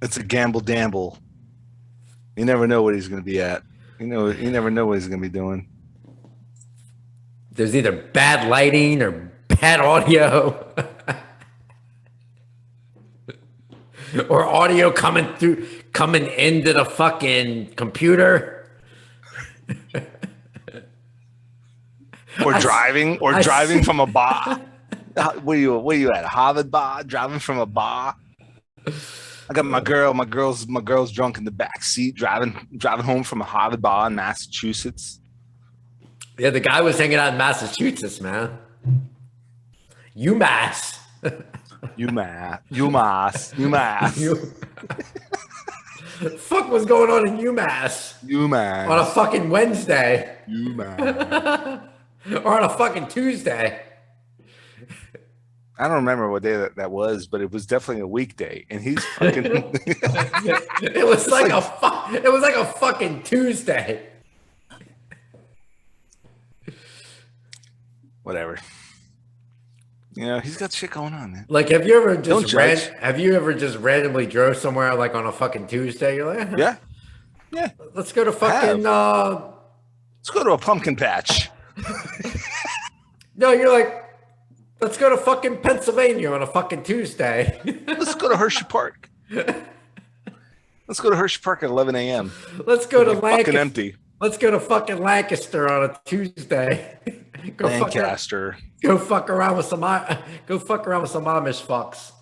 It's a gamble. You never know what he's going to be at. You never know what he's going to be doing. There's either bad lighting or bad audio. Or audio coming into the fucking computer. Or driving from a bar. Where you at? Harvard bar? Driving from a bar? I got my girl's drunk in the back seat, driving home from a Harvard bar in Massachusetts. Yeah, the guy was hanging out in Massachusetts, man. UMass. Fuck was going on in UMass? On a fucking Wednesday. Or on a fucking Tuesday. I don't remember what day that was, but it was definitely a weekday, and he's fucking. It was like a fucking Tuesday. Whatever. You know, he's got shit going on, man. Like, have you ever just randomly drove somewhere like on a fucking Tuesday? You're like, yeah. Let's go to fucking. Let's go to a pumpkin patch. No, you're like, let's go to fucking Pennsylvania on a fucking Tuesday. Let's go to Hershey Park. Let's go to Hershey Park at 11 a.m. Let's go to Lancaster. Fucking empty. Let's go to fucking Lancaster on a Tuesday. Lancaster. Go fuck around with some Amish fucks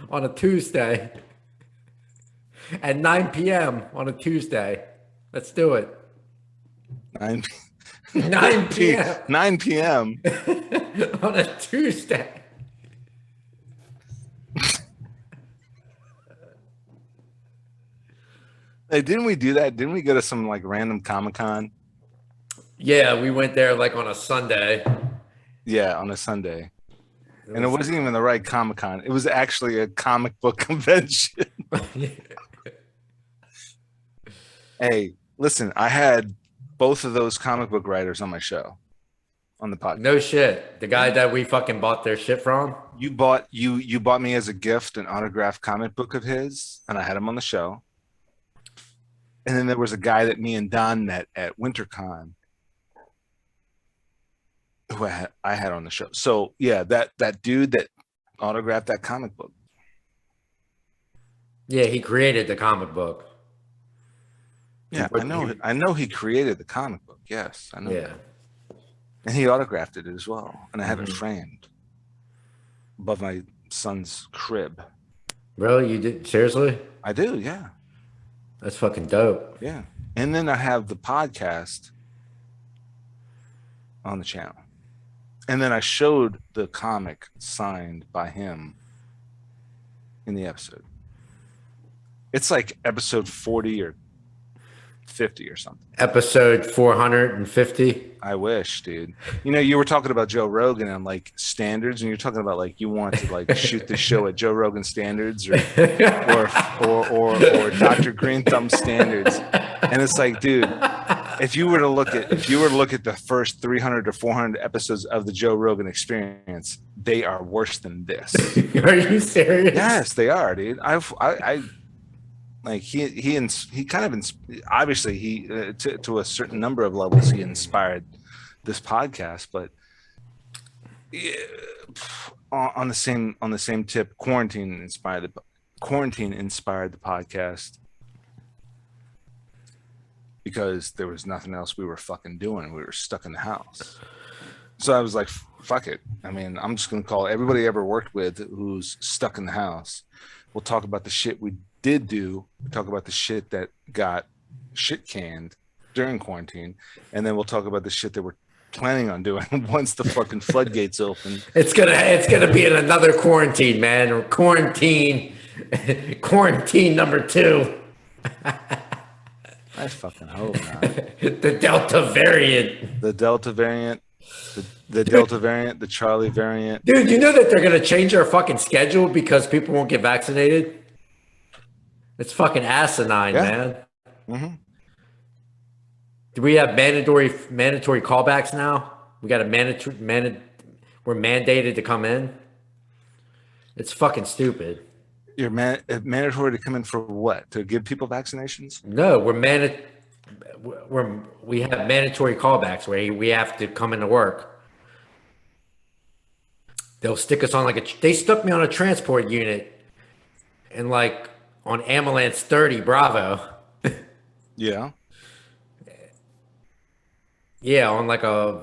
on a Tuesday at 9 p.m. on a Tuesday. Let's do it. 9 p.m. 9 p.m. on a Tuesday. Hey, didn't we do that? Didn't we go to some like random Comic-Con? Yeah, we went there like on a Sunday. Yeah, on a Sunday. And it wasn't even the right Comic-Con. It was actually a comic book convention. Hey, listen, I had both of those comic book writers on my show, on the podcast. No shit. The guy that we fucking bought their shit from? You bought me as a gift an autographed comic book of his, and I had him on the show. And then there was a guy that me and Don met at WinterCon who I had on the show. So yeah, that dude that autographed that comic book. Yeah, he created the comic book. Yeah, I know he created the comic book. Yes, I know. Yeah. That. And he autographed it as well. And I have it framed above my son's crib. Really? You did? Seriously? I do, yeah. That's fucking dope. Yeah. And then I have the podcast on the channel. And then I showed the comic signed by him in the episode. It's like episode 40 or 50 or something. Episode 450. I wish, dude. You know, you were talking about Joe Rogan and like standards, and you're talking about like you want to like shoot the show at Joe Rogan standards or Dr. Green Thumb standards. And it's like, dude, if you were to look at the first 300 to 400 episodes of the Joe Rogan Experience, they are worse than this. Are you serious? Yes, they are, dude. I like he kind of obviously he to a certain number of levels he inspired this podcast, but on the same tip, quarantine inspired the podcast because there was nothing else we were fucking doing. We were stuck in the house, so I was like, fuck it. I mean, I'm just gonna call everybody I ever worked with who's stuck in the house. We'll talk about the shit we did do, talk about the shit that got shit canned during quarantine, and then we'll talk about the shit that we're planning on doing once the fucking floodgates open. It's gonna be in another quarantine, man. Or quarantine number 2. I fucking hope not. The Delta variant. The Delta variant. The Delta variant, the Charlie variant. Dude, you know that they're gonna change our fucking schedule because people won't get vaccinated? It's fucking asinine, man. Mm-hmm. Do we have mandatory callbacks now? We got we're mandated to come in. It's fucking stupid. You're mandatory to come in for what? To give people vaccinations? No, we have mandatory callbacks where we have to come into work. They'll stick us on they stuck me on a transport unit and like on ambulance 30 Bravo. Yeah. Yeah, on like I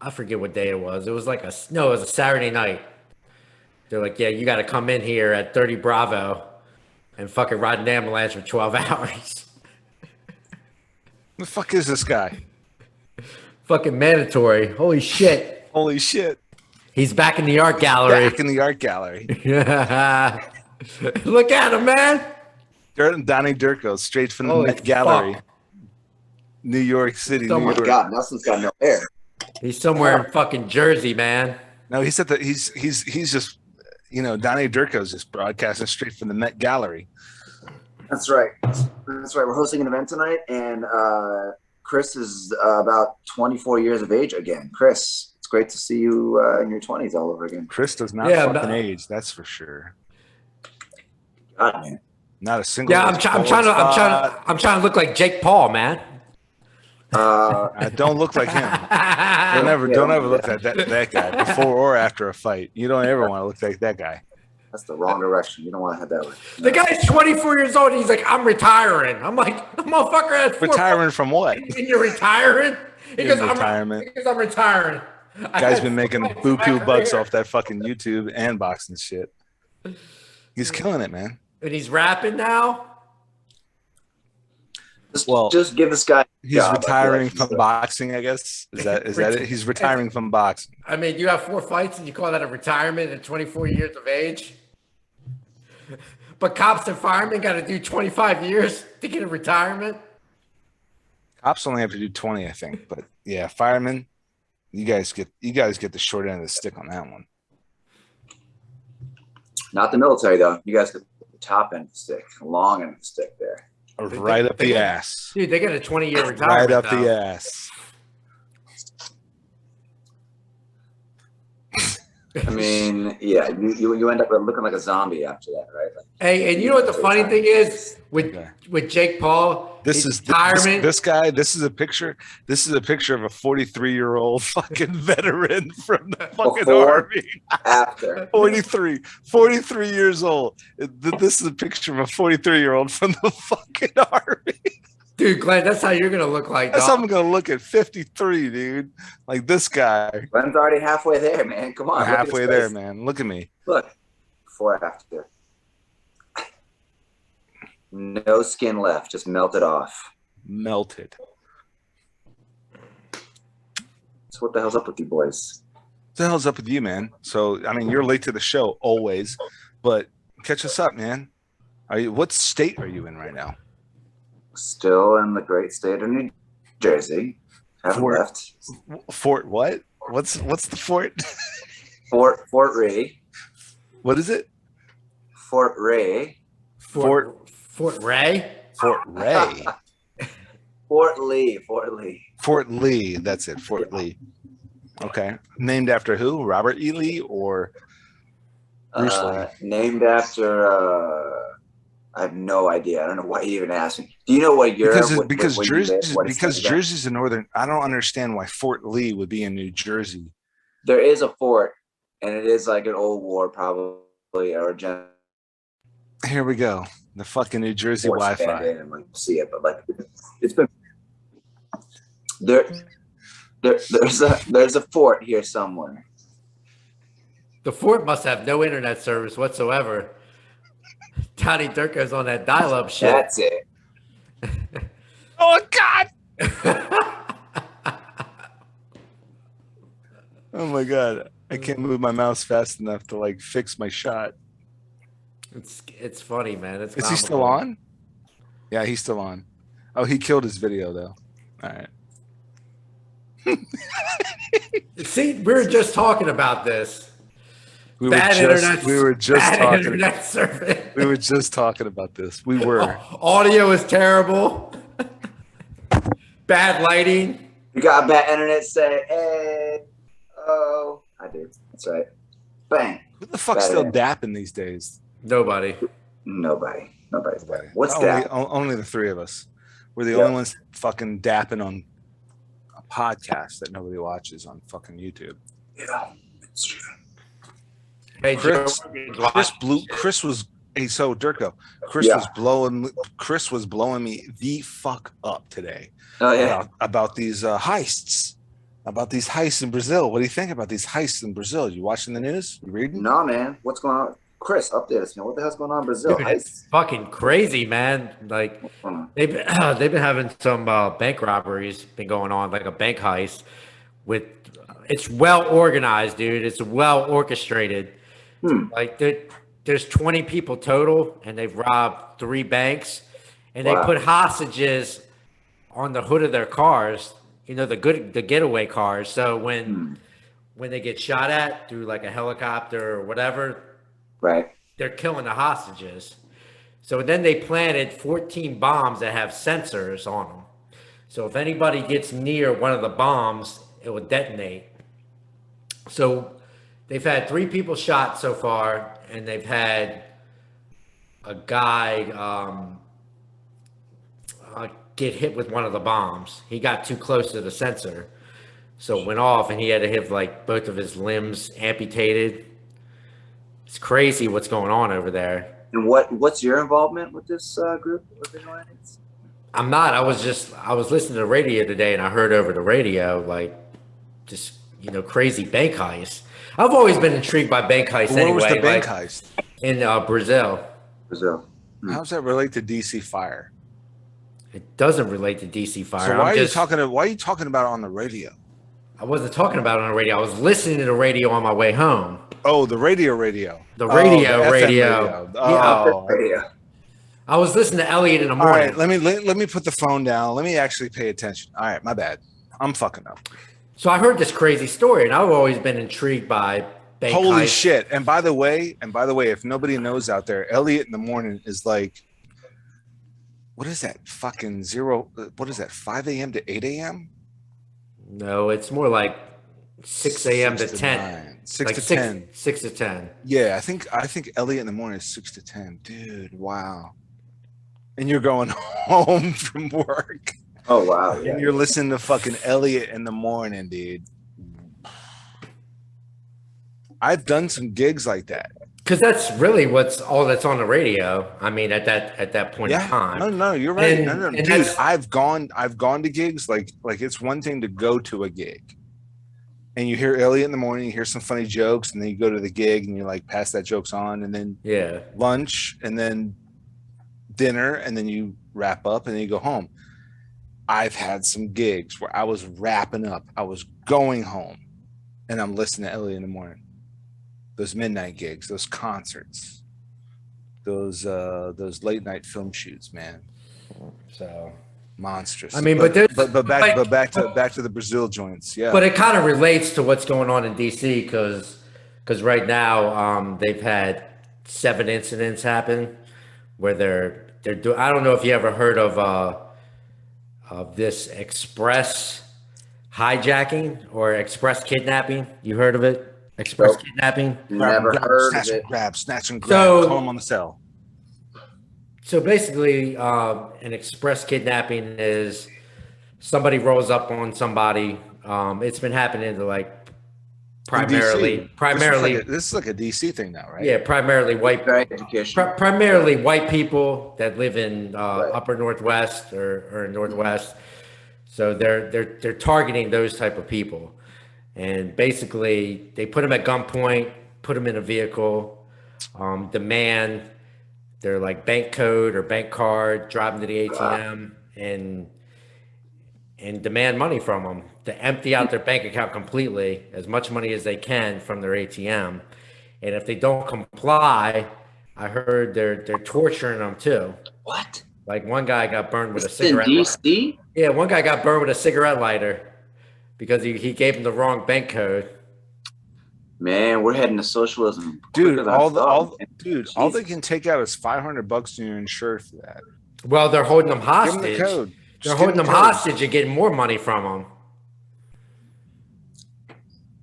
forget what day it was. It was like it was a Saturday night. They're like, yeah, you got to come in here at 30 Bravo and fucking ride an ambulance for 12 hours. The fuck is this guy? Fucking mandatory. Holy shit. Holy shit. He's back in the art gallery. Back in the art gallery. Look at him, man. Donnie Dirko, straight from the Holy Met Gallery. fuck. New York City, Oh New my York. God, Nelson's got no hair. He's somewhere in fucking Jersey, man. No, he's just, you know, Donnie Dirko's just broadcasting straight from the Met Gallery. That's right. That's right. We're hosting an event tonight, and Chris is about 24 years of age again. Chris, it's great to see you in your 20s all over again. Chris does not fucking age, that's for sure. God, man. Not a single. Yeah, I'm trying to look like Jake Paul, man. Don't look like him. Don't ever look like that guy before or after a fight. You don't ever want to look like that guy. That's the wrong direction. You don't want to head that way. The guy's 24 years old. He's like, I'm retiring. I'm like, motherfucker, that's Retiring from what? And you're retiring? He goes, retirement. I'm retiring. Guy's been making buku bucks off that fucking YouTube and boxing shit. He's killing it, man. And he's rapping now? Just give this guy. He's retiring from boxing, I guess. Is that it? He's retiring from boxing. I mean, you have 4 fights and you call that a retirement at 24 years of age? But cops and firemen got to do 25 years to get a retirement? Cops only have to do 20, I think. But yeah, firemen, you guys get the short end of the stick on that one. Not the military, though. You guys get the top end of the stick, the long end of the stick there. Right up the ass. Dude, they get a 20-year retirement. Right up the ass. I mean, yeah, you end up looking like a zombie after that, right? Like, hey, and you know what the funny thing is with Jake Paul? This is a picture. This is a picture of a 43-year-old fucking veteran from the fucking army. After 43 years old. This is a picture of a 43-year-old from the fucking army. Dude, Glenn, that's how you're gonna look like. That's how I'm gonna look at 53, dude. Like this guy. Glenn's already halfway there, man. Come on. I'm halfway there, man. Look at me. Look, before after. No skin left, just melted off. Melted. So what the hell's up with you boys? What the hell's up with you, man? So I mean, you're late to the show always, but catch us up, man. What state are you in right now? Still in the great state of New Jersey. Haven't left. Fort what? What's the fort? Fort Ray. What is it? Fort Ray. Fort Ray? Fort Ray. Fort Lee. Fort Lee. That's it. Fort Lee. Okay. Named after who? Robert E. Lee or Bruce Lee? Named after I have no idea. I don't know why you even asked me. Do you know what year? Because Jersey's in northern. I don't understand why Fort Lee would be in New Jersey. There is a fort, and it is like an old war, probably, or a Here we go. The fucking New Jersey Wi-Fi. And like see it, but like it's been there's a fort here somewhere. The fort must have no internet service whatsoever. Donnie Dirko's on that dial-up shit. That's it. Oh God! Oh my God! I can't move my mouse fast enough to like fix my shot. It's funny, man. Is he still on? Yeah, he's still on. Oh, he killed his video though. All right. See, we were just talking about this. We were just talking about this. We were. Audio is terrible. Bad lighting. You got bad internet. Say, hey, oh, I did. That's right. Bang. Who the fuck's still dapping these days? Nobody. Nobody's there. What's that? Only the three of us. We're the Yeah. only ones fucking dapping on a podcast that nobody watches on fucking YouTube. Yeah, it's true. Hey, Chris Joe, Chris was hey, so Dirko, Chris was blowing me the fuck up today. Oh yeah. About these heists. About these heists in Brazil. What do you think about these heists in Brazil? You watching the news? You reading? No, man. What's going on? Chris, update us, man. What the hell's going on in Brazil? dude, it's fucking crazy, man. Like What's going on? they've been having some bank robberies been going on, like a bank heist. It's well organized, dude. It's well orchestrated. Like there's 20 people total, and they've robbed 3 banks, and they put hostages on the hood of their cars. You know, the getaway cars. So when they get shot at through like a helicopter or whatever, Right. they're killing the hostages. So then they planted 14 bombs that have sensors on them. So if anybody gets near one of the bombs, it will detonate. So they've had 3 people shot so far, and they've had a guy get hit with one of the bombs. He got too close to the sensor, so it went off, and he had to have like both of his limbs amputated. It's crazy what's going on over there. And what's your involvement with this group? I'm not. I was listening to the radio today, and I heard over the radio like just crazy bank heists. I've always been intrigued by bank heists. Where was the bank heist? In Brazil. Brazil. How does that relate to DC Fire? It doesn't relate to DC Fire. So why are you talking about it on the radio? I wasn't talking about it on the radio. I was listening to the radio on my way home. Oh, the radio. The radio. Oh, Radio. I was listening to Elliot in the all morning. right. Let me put the phone down. Let me actually pay attention. All right, my bad. I'm fucking up. So I heard this crazy story, and I've always been intrigued by bank Holy heists. shit! And by the way, if nobody knows out there, Elliot in the morning is like, what is that? Fucking zero. What is that? 5 a.m. to 8 a.m. No, it's more like 6 a.m. to 10. 6 to 10. 6 to 10. Yeah, I think Elliot in the morning is 6 to 10. Dude, wow. And you're going home from work. Oh wow. Yeah. And you're listening to fucking Elliot in the morning, dude. I've done some gigs like that. Because that's really all that's on the radio. I mean, at that point in time. No, you're right. And Dude, I've gone to gigs like it's one thing to go to a gig. And you hear Elliot in the morning, you hear some funny jokes, and then you go to the gig and you like pass that jokes on, and then lunch, and then dinner, and then you wrap up and then you go home. I've had some gigs where I was wrapping up, I was going home, and I'm listening to Elliot in the morning. Those midnight gigs, those concerts, those late night film shoots, man. So monstrous. I mean, but back to the Brazil joints. Yeah. But it kind of relates to what's going on in DC because right now they've had 7 incidents happen where they're doing. I don't know if you ever heard of this express hijacking or express kidnapping. You heard of it? Express kidnapping? Never heard of it. Snatch and grab. So, call them on the cell. So basically, an express kidnapping is somebody rolls up on somebody. It's been happening to like primarily. This is like a DC thing now, right? Yeah, primarily white. Education. Primarily white people that live in upper Northwest or Northwest. So they're targeting those type of people, and basically they put them at gunpoint, put them in a vehicle, demand their like bank code or bank card, drive them to the ATM, and demand money from them to empty out their bank account completely, as much money as they can from their ATM. And if they don't comply, I heard they're torturing them too. What? Like one guy got burned with a cigarette. In DC? Yeah, one guy got burned with a cigarette lighter because he gave him the wrong bank code. Man, we're heading to socialism. Dude, all they can take out is $500 and you're insured for that. Well, they're holding them hostage. Give them the code. They're holding them hostage and getting more money from them.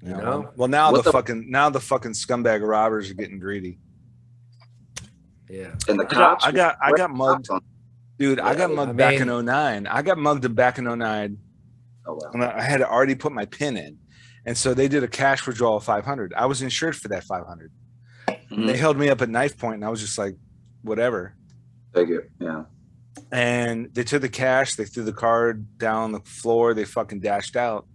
You know? Well, now the fucking scumbag robbers are getting greedy. Yeah. And the cops. I got mugged. Dude, I got mugged back in mean- 09. I got mugged back in 09. Oh wow. And I had already put my pin in. And so they did a cash withdrawal of 500. I was insured for that 500. Mhm. They held me up at knife point, and I was just like, whatever. Take it. Yeah. And they took the cash, they threw the card down the floor, they fucking dashed out.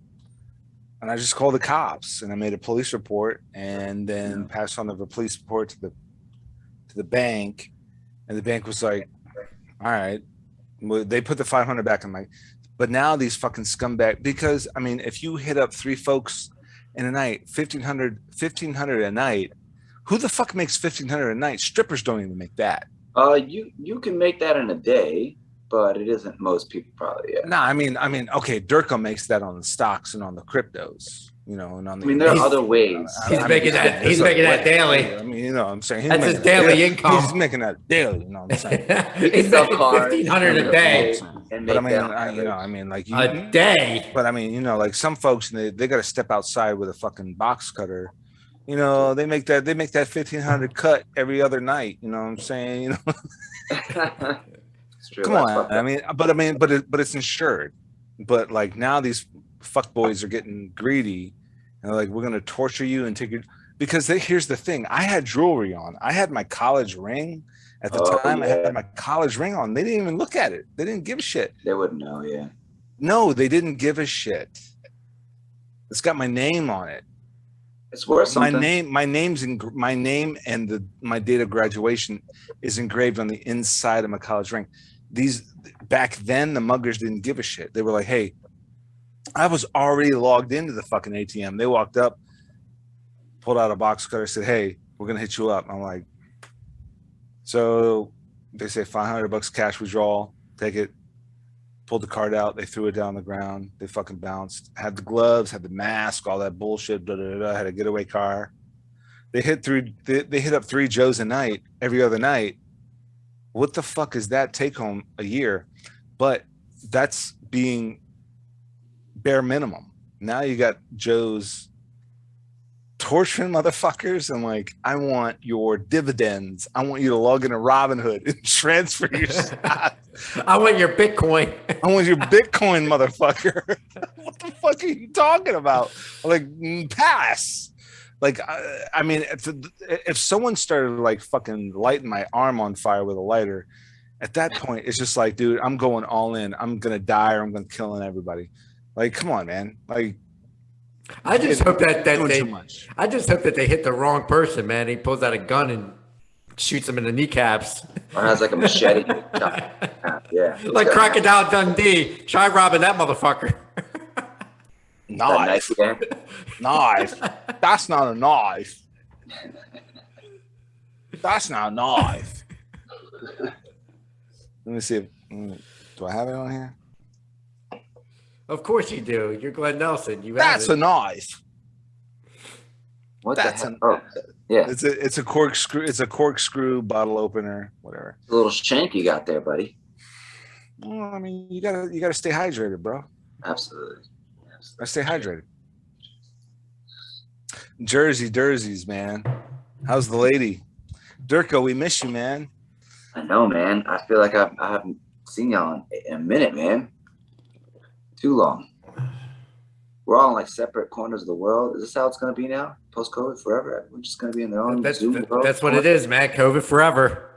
And I just called the cops, and I made a police report, and then passed on the police report to the bank. And the bank was like, all right. Well, they put the 500 back in my, but now these fucking scumbag, because I mean, if you hit up 3 folks in a night, 1500 a night, who the fuck makes 1500 a night? Strippers don't even make that. You can make that in a day, but it isn't most people probably. Yeah. No, I mean, okay, Dirko makes that on the stocks and on the cryptos, you know, and on the. I mean, there are other ways. He's making that. He's making that daily. I mean, you know, what I'm saying That's his daily income. He's making that daily. You know what I'm saying? He's making 1,500 a day. But I mean, like a day. But I mean, you know, like some folks, they got to step outside with a fucking box cutter. You know, they make that 1,500 cut every other night. You know what I'm saying? You know. Come on, I mean, but it's insured. But like now these fuck boys are getting greedy, and they're like, we're gonna torture you and take you, because here's the thing: I had jewelry on. I had my college ring at the time. Yeah. I had my college ring on. They didn't even look at it. They didn't give a shit. They wouldn't know. Yeah. No, they didn't give a shit. It's got my name on it. It's worth something. My name and my date of graduation is engraved on the inside of my college ring. These back then, the muggers didn't give a shit. They were like, hey, I was already logged into the fucking ATM. They walked up, pulled out a box cutter, said, hey, we're going to hit you up. I'm like, so they say $500 cash withdrawal, take it, pulled the card out. They threw it down on the ground. They fucking bounced, had the gloves, had the mask, all that bullshit, had a getaway car. They hit up 3 Joes a night, every other night. What the fuck is that take home a year? But that's being bare minimum. Now you got Joe's torturing motherfuckers, and like, I want your dividends. I want you to log into Robinhood and transfer your stock. I want your Bitcoin. I want your Bitcoin, motherfucker. What the fuck are you talking about? Like, pass. Like, I mean, if someone started like fucking lighting my arm on fire with a lighter, at that point, it's just like, dude, I'm going all in. I'm going to die, or I'm going to kill everybody. Like, come on, man. Like, I just hope that too much. I just hope that they hit the wrong person, man. He pulls out a gun and shoots him in the kneecaps. Or has like a machete. Yeah. Like Crocodile Dundee. Try robbing that motherfucker. Knife. Knife. That's not a knife. That's not a knife. Let me see if, do I have it on here? Of course you do. You're Glenn Nelson. That's a knife. What That's the heck? Yeah. It's a corkscrew. It's a corkscrew bottle opener, whatever. A little shank you got there, buddy. Well, I mean, you gotta stay hydrated, bro. Absolutely. I stay hydrated. Jerseys, man. How's the lady? Dirko, we miss you, man. I know, man. I feel like I haven't seen y'all in a minute, man. Too long. We're all in like separate corners of the world. Is this how it's going to be now? Post-COVID forever? We're just going to be in their own Zoom world? That's what it is, man. COVID forever.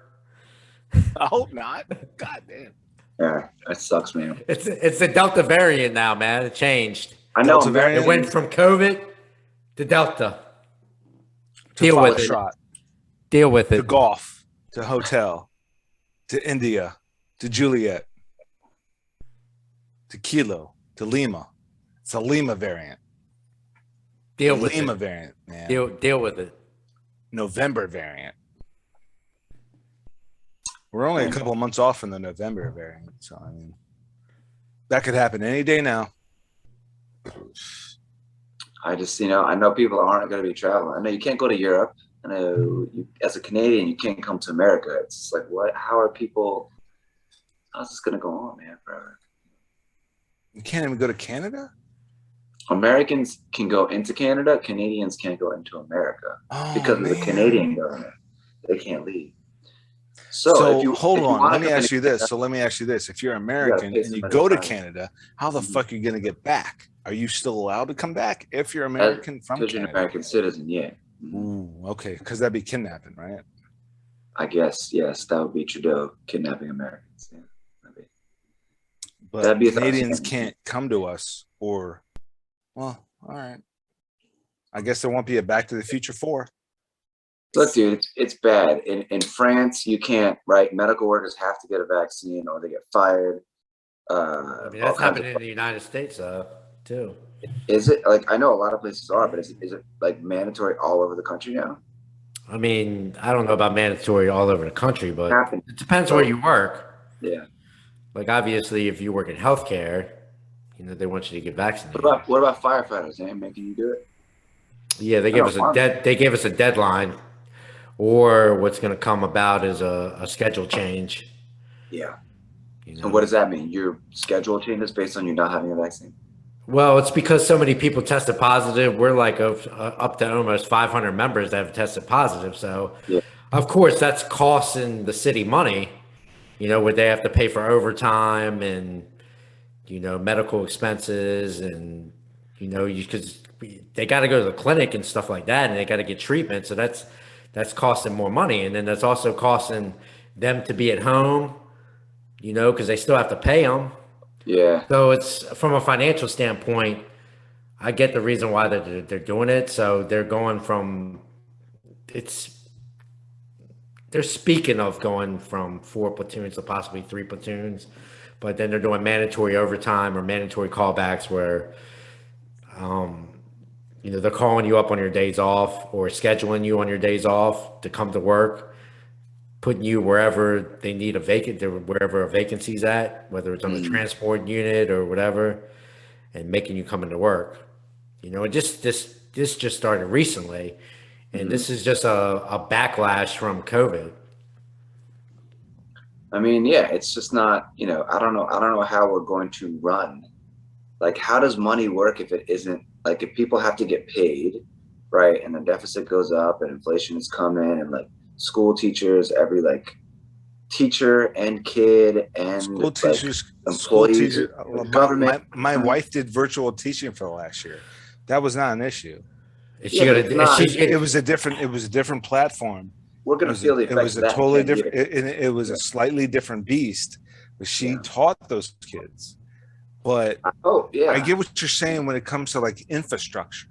I hope not. God damn. Yeah, that sucks, man. It's the Delta variant now, man. It changed. I know. It went from COVID to Delta. Deal with it. Deal with it. To golf, to hotel, to India, to Juliet, to Kilo, to Lima. It's a Lima variant. Deal with Lima it. variant, man. Deal with it. November variant. We're only a couple of months off from the November variant, so I mean, that could happen any day now. I just, I know people aren't going to be traveling. I know you can't go to Europe. I know as a Canadian, you can't come to America. It's just like, what? How's this going to go on, man, forever? You can't even go to Canada? Americans can go into Canada. Canadians can't go into America because of the Canadian government. They can't leave. So if you hold if you on. want Let to me come ask in you this. So let me ask you this. If you're gotta American pay and you somebody go to to come. Canada, how the Mhm. fuck are you going to get back? Are you still allowed to come back if you're As American from because you're an Canada? American citizen, yeah. Mhm. Ooh, okay. Because that'd be kidnapping, right? I guess yes, that would be Trudeau kidnapping Americans. Yeah, that'd But be a Canadians thousand. can't come to us or, well, all right. I guess there won't be a Back to the Future 4. Look, dude, it's bad. In France, you can't, right? Medical workers have to get a vaccine or they get fired. I mean, All that's kinds of. happening in the United States, too. Is it like I know a lot of places are, but is it like mandatory all over the country now? I mean, I don't know about mandatory all over the country, but Happened. it depends where So you work. yeah. Like, obviously, if you work in healthcare, they want you to get What vaccinated. about what about firefighters? Hey, man, can you do it? Yeah, they I give know us a farmers. they gave us a deadline, or what's going to come about is a schedule change. Yeah. You So what know, does that mean? Your schedule changes based on you not having a vaccine? well, it's because so many people tested positive. We're like up to almost 500 members that have tested positive. So, Yeah. of course, that's costing the city money. Where they have to pay for overtime and medical expenses, and because they got to go to the clinic and stuff like that, and they got to get treatment. So that's costing more money, and then that's also costing them to be at home. Because they still have to pay them. Yeah. So it's from a financial standpoint. I get the reason why they're doing it. So they're going from it's they're speaking of going from 4 platoons to possibly 3 platoons, but then they're doing mandatory overtime or mandatory callbacks where they're calling you up on your days off or scheduling you on your days off to come to work, putting you wherever they need wherever a vacancy's at, whether it's on the Mhm. transport unit or whatever, and making you come into work. And this just started recently, and Mhm. this is just a backlash from COVID. I mean, yeah, it's just not, I don't know. I don't know how we're going to run. Like, how does money work if it isn't like if people have to get paid, right? And the deficit goes up and inflation is coming and like school teachers, every like teacher and kid and School like teachers, school employees, teacher. government. My wife did virtual teaching for the last year. That was not an issue. Is she Yeah, but gonna? it's Is not. she? It was a different platform. We're It gonna was a, feel the it effects was of a that in totally 10 different. years. It was Yeah. a slightly different beast. But she Yeah. taught those kids. But Oh, I yeah. get what you're saying when it comes to like infrastructure.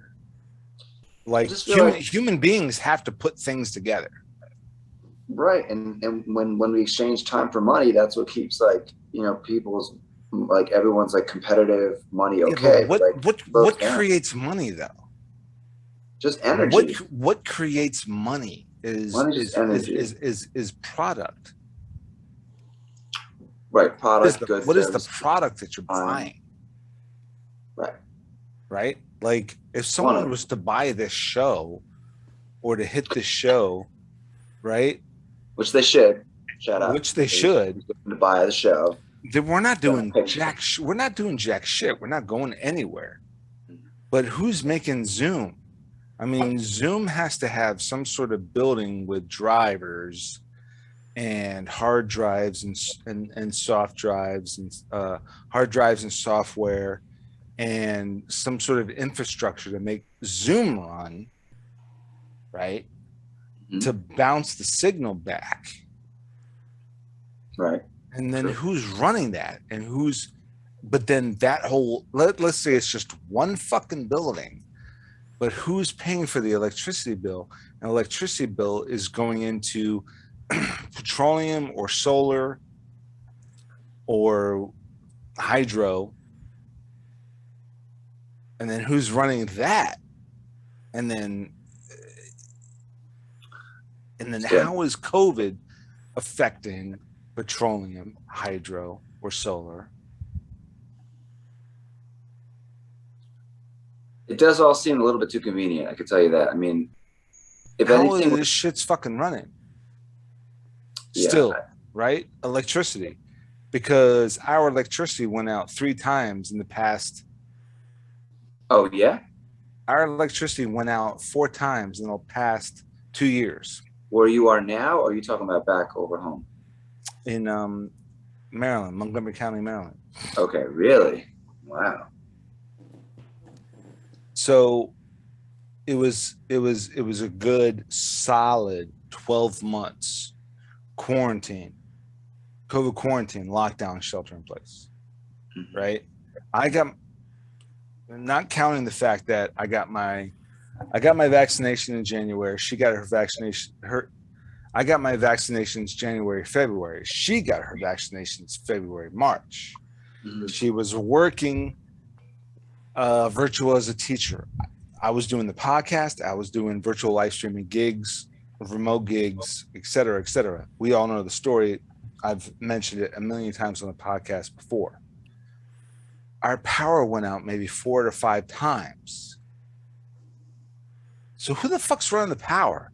I Like just feel like human beings have to put things together. right. And when we exchange time for money, that's what keeps like, people's like everyone's like competitive money Yeah, but okay. But like what broke down. creates money though? Just What energy. what creates money Money just energy. is product. Right. Product, goods, What is the services, product that you're time. buying? Right. Right? Like if One someone of was to buy this show or to hit this show, right? which they should. Shout out. Which they Who's should, going to buy the show? then we're not Gonna doing pay for jack we're not doing jack shit. We're not going anywhere. it. But who's making Zoom? I mean, Zoom has to have some sort of building with drivers and hard drives and soft drives and hard drives and software and some sort of infrastructure to make Zoom run, right? Mhm. To bounce the signal back. Right. And then True. who's running that? And but then that whole, let's say it's just one fucking building, but who's paying for the electricity bill? An electricity bill is going into petroleum or solar or hydro, and then who's running that? And then Yeah. how is COVID affecting petroleum, hydro, or solar? It does all seem a little bit too convenient. I can tell you that. I mean, if How is anything, this shit's fucking running? yeah. Still, right? Electricity. Because our electricity went out 3 times in the past. Oh yeah. Our electricity went out 4 times in the past 2 years. Where you are now, or are you talking about back over home? Maryland, Montgomery County, Maryland. Okay, really? Wow. So it was a good solid 12 months quarantine, COVID quarantine, lockdown, shelter in place. Mhm. Right? I got, not counting the fact that I got my vaccination in January. She got her vaccination. I got my vaccinations January, February. She got her vaccinations February, March. Mhm. She was working virtual as a teacher. I was doing the podcast. I was doing virtual live streaming gigs, remote gigs, et cetera, et cetera. We all know the story. I've mentioned it a million times on the podcast before. Our power went out maybe 4 to 5 times. So who the fuck's running the power?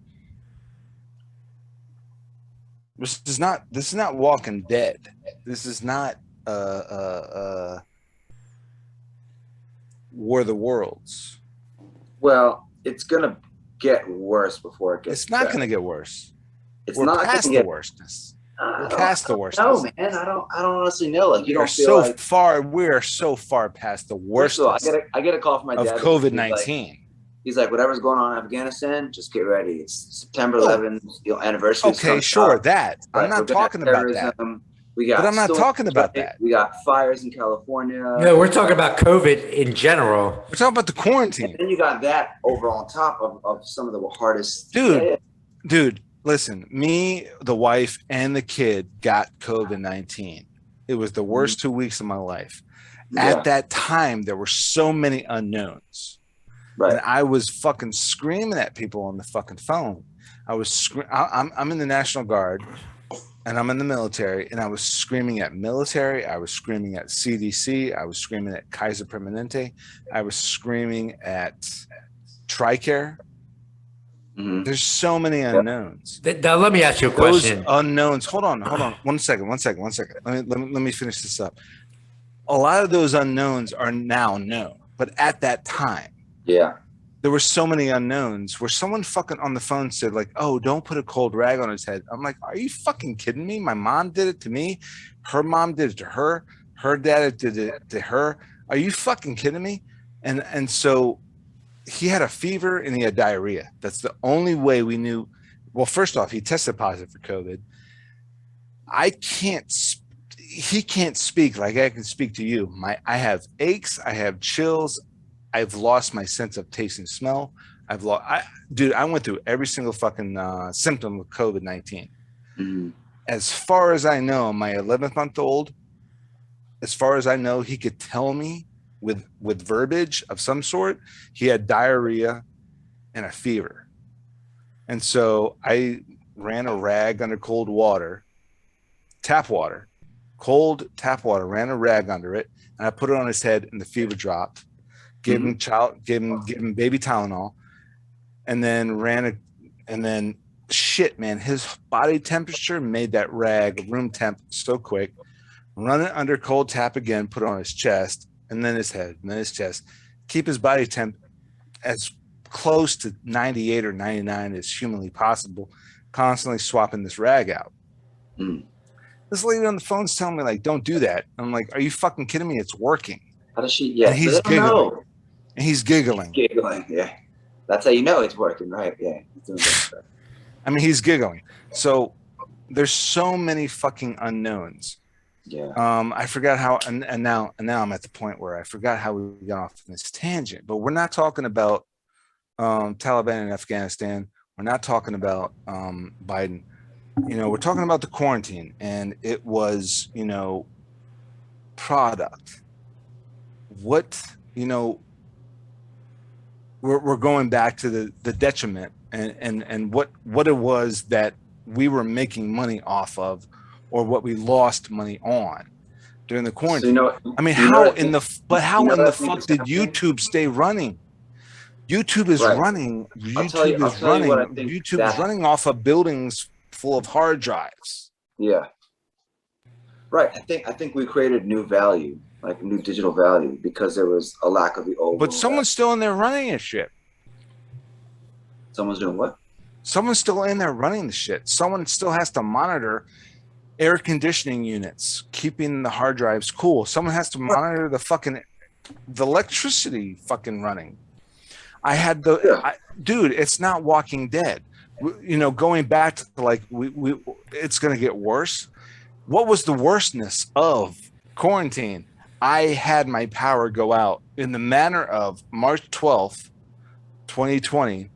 This is not Walking Dead. This is not War of the Worlds. Well, it's gonna get worse before it gets. It's not going to get worse. We're not past gonna the get worstness. We're past the worstness. No, man, I don't honestly know. Like, you We are don't feel like we are so far past the worst I get a call from my of dad COVID-19. He's like, whatever's going on in Afghanistan, just get ready. It's September 11th, anniversary. Okay, sure, that. I'm not talking about that. But I'm not talking about that. We got fires in California. No, we're talking about COVID in general. We're talking about the quarantine. And then you got that over on top of some of the hardest. Dude, listen, me, the wife, and the kid got COVID-19. It was the worst 2 weeks of my life. At that time, there were so many unknowns. Right. And I was fucking screaming at people on the fucking phone. I'm in the National Guard and I'm in the military, and I was screaming at military. I was screaming at CDC. I was screaming at Kaiser Permanente. I was screaming at TRICARE. Mm-hmm. There's so many unknowns. Now, let me ask you a question. Those unknowns. Hold on. One second. Let me finish this up. A lot of those unknowns are now known, but at that time, there were so many unknowns where someone fucking on the phone said, like, oh, don't put a cold rag on his head. I'm like, are you fucking kidding me? My mom did it to me. Her mom did it to her. Her dad did it to her. Are you fucking kidding me? And so he had a fever and he had diarrhea. That's the only way we knew. Well, first off, he tested positive for COVID. He can't speak like I can speak to you. I have aches. I have chills. I've lost my sense of taste and smell. I went through every single fucking symptom of COVID-19. Mm-hmm. As far as I know, my 11-month-old, as far as I know, he could tell me with verbiage of some sort, he had diarrhea and a fever. And so I ran a rag under cold water, cold tap water, ran a rag under it, and I put it on his head, and the fever dropped. Gave him baby Tylenol, and then shit, man, his body temperature made that rag room temp so quick. Run it under cold tap again, put it on his chest, and then his head, and then his chest. Keep his body temp as close to 98 or 99 as humanly possible. Constantly swapping this rag out. This lady on the phone's telling me, like, don't do that. I'm like, are you fucking kidding me? It's working. How does she? Yeah, and he's giggling. And he's giggling. Yeah. That's how you know it's working, right? Yeah. I mean, he's giggling. So there's so many fucking unknowns. Yeah. I forgot how, and now I'm at the point where I forgot how we got off in this tangent. But we're not talking about Taliban in Afghanistan. We're not talking about Biden. We're talking about the quarantine, and it was, product. What, we're going back to the detriment and what it was that we were making money off of, or what we lost money on during the quarantine. So, I mean, how in the fuck did YouTube stay running? YouTube is running. YouTube is running off of buildings full of hard drives. Yeah. Right. I think we created new value, like new digital value, because there was a lack of the old. But someone's still in there running this shit. Someone's doing what? Someone's still in there running the shit. Someone still has to monitor air conditioning units, keeping the hard drives cool. Someone has to monitor the electricity fucking running. I had dude, it's not Walking Dead. You know, going back to like, it's going to get worse. What was the worstness of quarantine? I had my power go out in the manner of March 12th, 2020.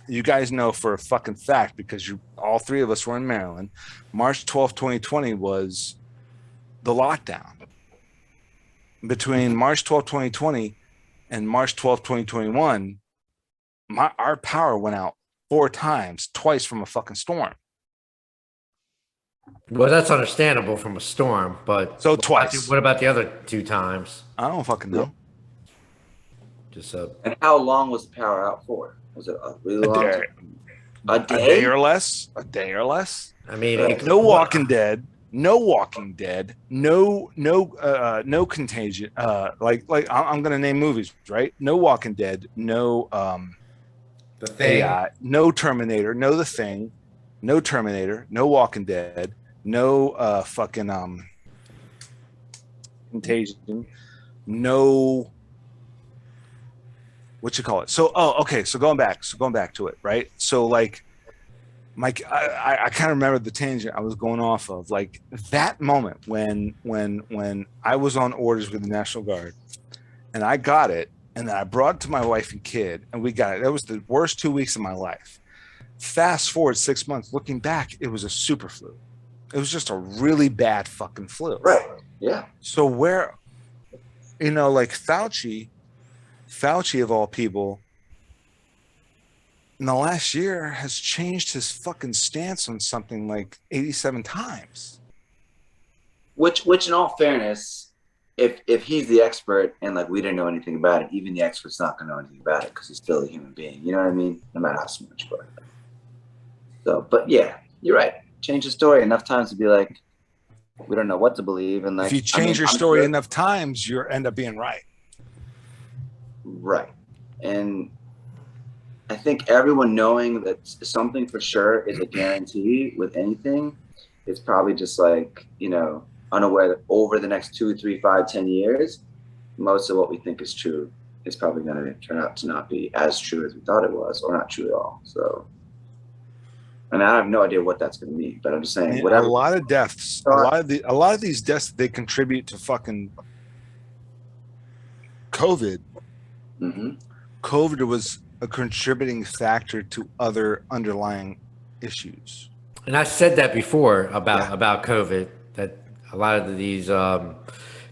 You guys know for a fucking fact, because all three of us were in Maryland. March 12th, 2020 was the lockdown. Between March 12th, 2020 and March 12th, 2021, our power went out 4 times, twice from a fucking storm. Well, that's understandable from a storm, but so twice. What about the other 2 times? I don't fucking know. Just And how long was the power out for? Was it a really long time? A day? A day or less. A day or less. I mean, no Walking Dead. No Walking Dead. No Contagion. Like I'm gonna name movies, right? No Walking Dead. No The Thing. AI. No Terminator. No The Thing. No Terminator. No Walking Dead. No fucking Contagion. No. What you call it? So okay. So going back to it, right? So like, Mike, I kind of remember the tangent I was going off of, like that moment when I was on orders with the National Guard, and I got it, and then I brought it to my wife and kid, and we got it. That was the worst 2 weeks of my life. Fast forward 6 months, looking back, it was a super flu. It was just a really bad fucking flu. Right. Yeah. So where, you know, like Fauci of all people, in the last year has changed his fucking stance on something like 87 times. Which in all fairness, if he's the expert and like we didn't know anything about it, even the expert's not gonna know anything about it because he's still a human being. You know what I mean? No matter how smart you are. So, but yeah, you're right. Change the story enough times to be like, we don't know what to believe, and like if you change your story enough times, you end up being right. Right. And I think everyone knowing that something for sure is a guarantee with anything, it's probably just like, you know, unaware that over the next 2, 3, 5, 10 years, most of what we think is true is probably going to turn out to not be as true as we thought it was, or not true at all. So, and I have no idea what that's going to mean, but I'm just saying, whatever. A lot of deaths, a lot of these deaths, they contribute to fucking COVID. Mm-hmm. COVID was a contributing factor to other underlying issues. And I said that before about COVID, that a lot of these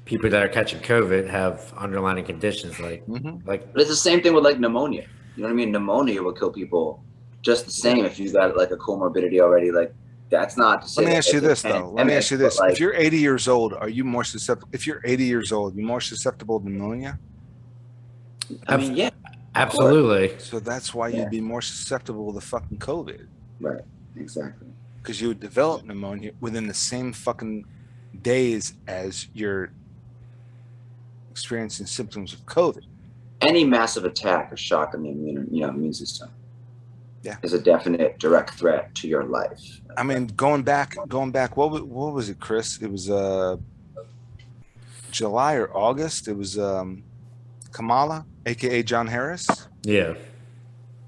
people that are catching COVID have underlying conditions like But it's the same thing with like pneumonia. You know what I mean? Pneumonia will kill people just the same if you've got like a comorbidity already. Like that's not to say. Let me ask you this though. Let me ask you this: like, if you're 80 years old, are you more susceptible? If you're 80 years old, you're more susceptible to pneumonia. I mean, yeah, absolutely. So that's why you'd be more susceptible to fucking COVID. Right. Exactly. Because you would develop pneumonia within the same fucking days as you're experiencing symptoms of COVID. Any massive attack or shock on the immune system is a definite direct threat to your life. I mean, going back, what was it, Chris? It was July or August. It was Kamala, aka John Harris. Yeah.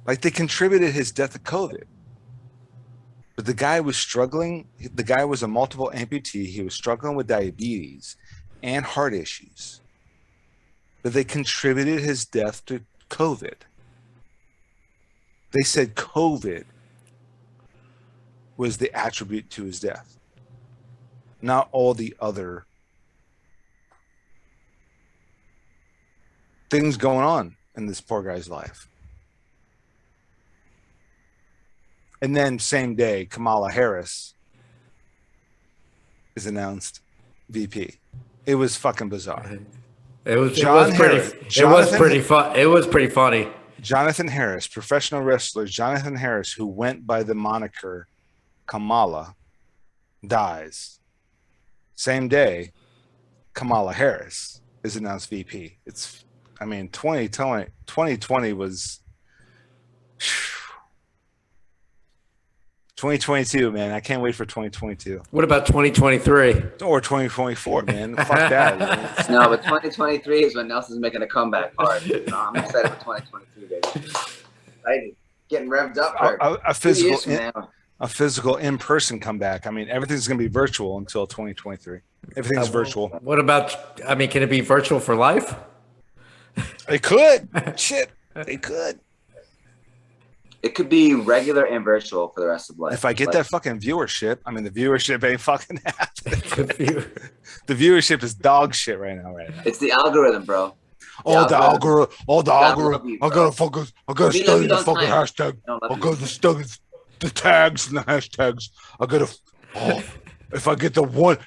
Like they contributed his death to COVID. But the guy was struggling. The guy was a multiple amputee. He was struggling with diabetes and heart issues. But they contributed his death to COVID. They said COVID was the attribute to his death, not all the other things going on in this poor guy's life. And then same day, Kamala Harris is announced VP. It was fucking bizarre. It was pretty funny. Jonathan Harris, professional wrestler Jonathan Harris, who went by the moniker Kamala, dies. Same day, Kamala Harris is announced VP. 2020 was 2022, man. I can't wait for 2022 What about 2023? or 2024, man. Fuck that. Man. No, but 2023 is when Nelson's making a comeback hard. No, I'm excited for 2023, baby. Right? Getting revved up for A 2 years from physical, now. a physical in-person comeback. I mean, everything's gonna be virtual until 2023. Everything's virtual. What about, I mean, can it be virtual for life? They could. Shit, they could. It could be regular and virtual for the rest of life. If I get that fucking viewership, I mean, the viewership ain't fucking happening. It's The viewership is dog shit right now. It's the algorithm, bro. The algorithm. I gotta study the on fucking time. hashtag. Don't love I you. gotta study the tags and the hashtags. I gotta. If I get that one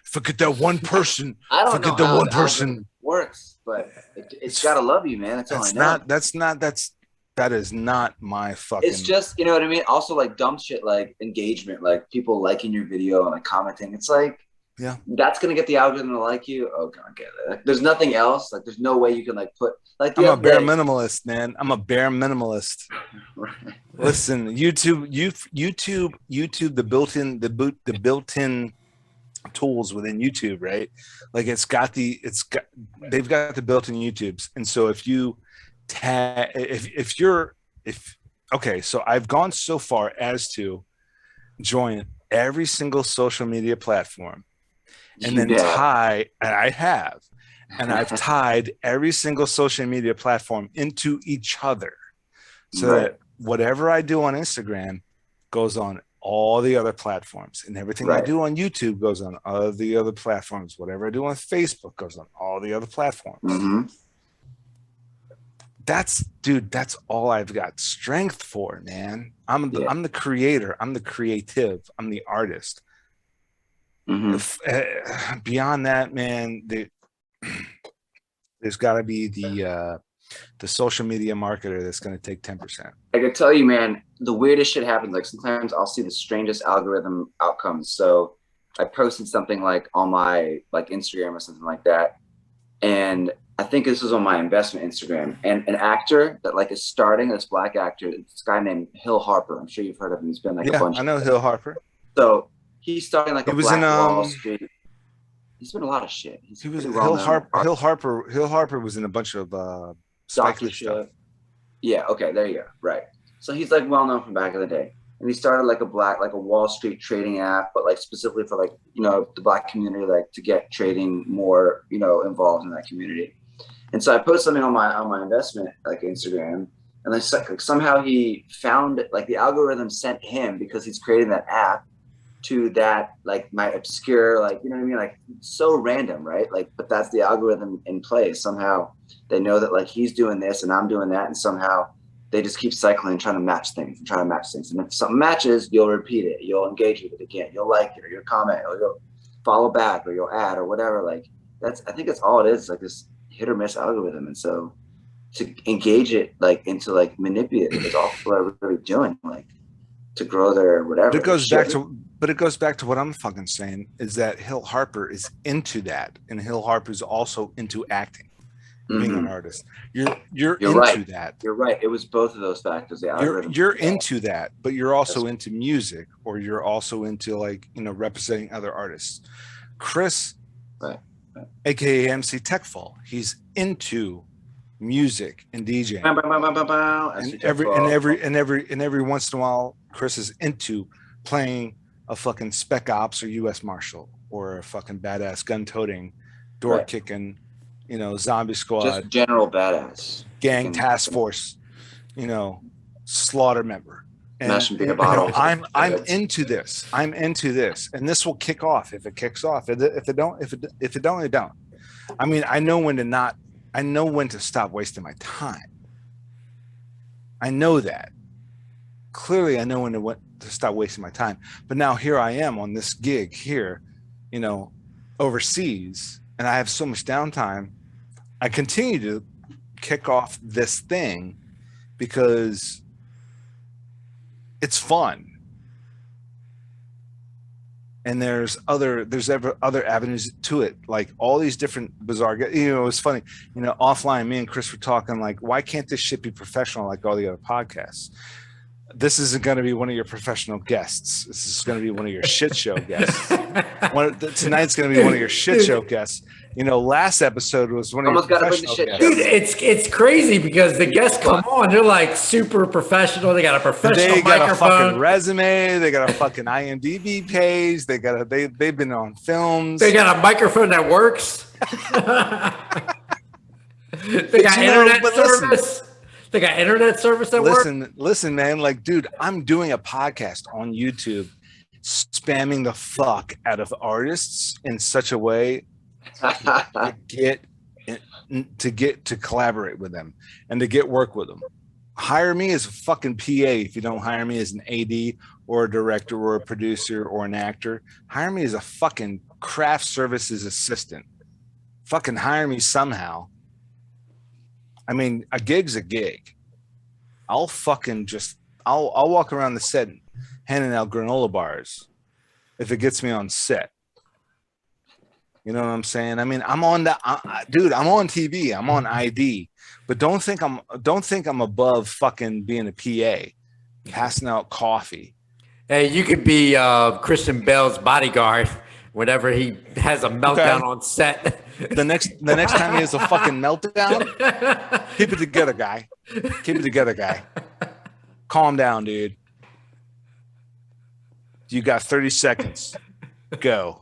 person, I if I don't know get the how one the person, algorithm works, but it's gotta love you, man. That's all I know. That is not my fucking. It's just, you know what I mean? Also, like dumb shit like engagement, like people liking your video and like commenting. It's like, yeah, that's gonna get the algorithm to like you. Oh, God, get it. Like, there's nothing else. Like, there's no way you can like put like. I'm a bare minimalist, man. I'm a bare minimalist. Right. Listen, YouTube, the built-in tools within YouTube, right? Like they've got the built-in YouTubes, and so if you so I've gone so far as to join every single social media platform and then I've tied every single social media platform into each other so that whatever I do on Instagram goes on all the other platforms, and everything I do on YouTube goes on all the other platforms. Whatever I do on Facebook goes on all the other platforms. Mm-hmm. That's all I've got strength for, man. I'm the creator. I'm the creative. I'm the artist. Mm-hmm. Beyond that, man, there's got to be the social media marketer that's going to take 10%. I can tell you, man, the weirdest shit happens. Like sometimes I'll see the strangest algorithm outcomes. So I posted something like on my like Instagram or something like that, and I think this was on my investment Instagram, and an actor that like is starting, this black actor, this guy named Hill Harper. I'm sure you've heard of him. He's been like a bunch. I know Hill Harper. So he's starting like he a was Black in Wall Street. He's been a lot of shit. He was Hill Harper was in a bunch of Spike Lee stuff. Yeah. Okay. There you go. Right. So he's like well known from back in the day, and he started like a Wall Street trading app, but like specifically for like, you know, the black community, like to get trading more, you know, involved in that community. And so I posted something on my investment like Instagram, and like somehow he found like the algorithm sent him, because he's creating that app, to that like my obscure, like, you know what I mean, like so random, right? Like, but that's the algorithm in play. Somehow they know that like he's doing this and I'm doing that, and somehow they just keep cycling and trying to match things. And if something matches, you'll repeat it, you'll engage with it again, you'll like it, or you'll comment, or you'll follow back, or you'll add, or whatever. Like I think that's all it is, like this hit or miss algorithm. And so to engage it like into like manipulate it is all people are really doing, like to grow their whatever. It goes back to what I'm fucking saying, is that Hill Harper is into that, and Hill Harper is also into acting, being an artist. You're into right. that. You're right. It was both of those factors. The algorithm. You're into that, but you're also into music, or you're also into like, you know, representing other artists. Chris, aka MC TECHFALL, he's into music and DJing. And every once in a while, Chris is into playing a fucking Spec Ops or U.S. Marshal, or a fucking badass gun-toting, door-kicking, you know, zombie squad, just general badass, gang task force, you know, slaughter member. And I'm into this. I'm into this, and this will kick off if it kicks off. If it don't, it don't. I mean, I know when to stop wasting my time. I know that. Clearly, I know when to stop wasting my time. But now here I am on this gig here, you know, overseas, and I have so much downtime. I continue to kick off this thing because it's fun. And there's other avenues to it, like all these different bizarre, you know, it's funny, you know, offline, me and Chris were talking like, why can't this shit be professional like all the other podcasts? this isn't going to be one of your professional guests. This is going to be one of your shit show guests. Tonight's going to be one of your shit show guests. You know, last episode was one of your professional guests. Dude, it's crazy because the guests come on, they're like super professional. They got a professional microphone. They got a fucking resume. They got a fucking IMDb page. They've been on films. They got a microphone that works. They got internet service. They got internet service that works. Listen, man. Like, dude, I'm doing a podcast on YouTube, spamming the fuck out of artists in such a way to get to collaborate with them and to get work with them. Hire me as a fucking PA if you don't hire me as an AD or a director or a producer or an actor. Hire me as a fucking craft services assistant. Fucking hire me somehow. I mean, a gig's a gig. I'll walk around the set handing out granola bars if it gets me on set. You know what I'm saying? I mean, I'm on TV, I'm on ID, but don't think I'm above fucking being a PA, passing out coffee. Hey, you could be Christian Bale's bodyguard whenever he has a meltdown on set. The next time he has a fucking meltdown, keep it together, guy. Keep it together, guy. Calm down, dude. You got 30 seconds. Go.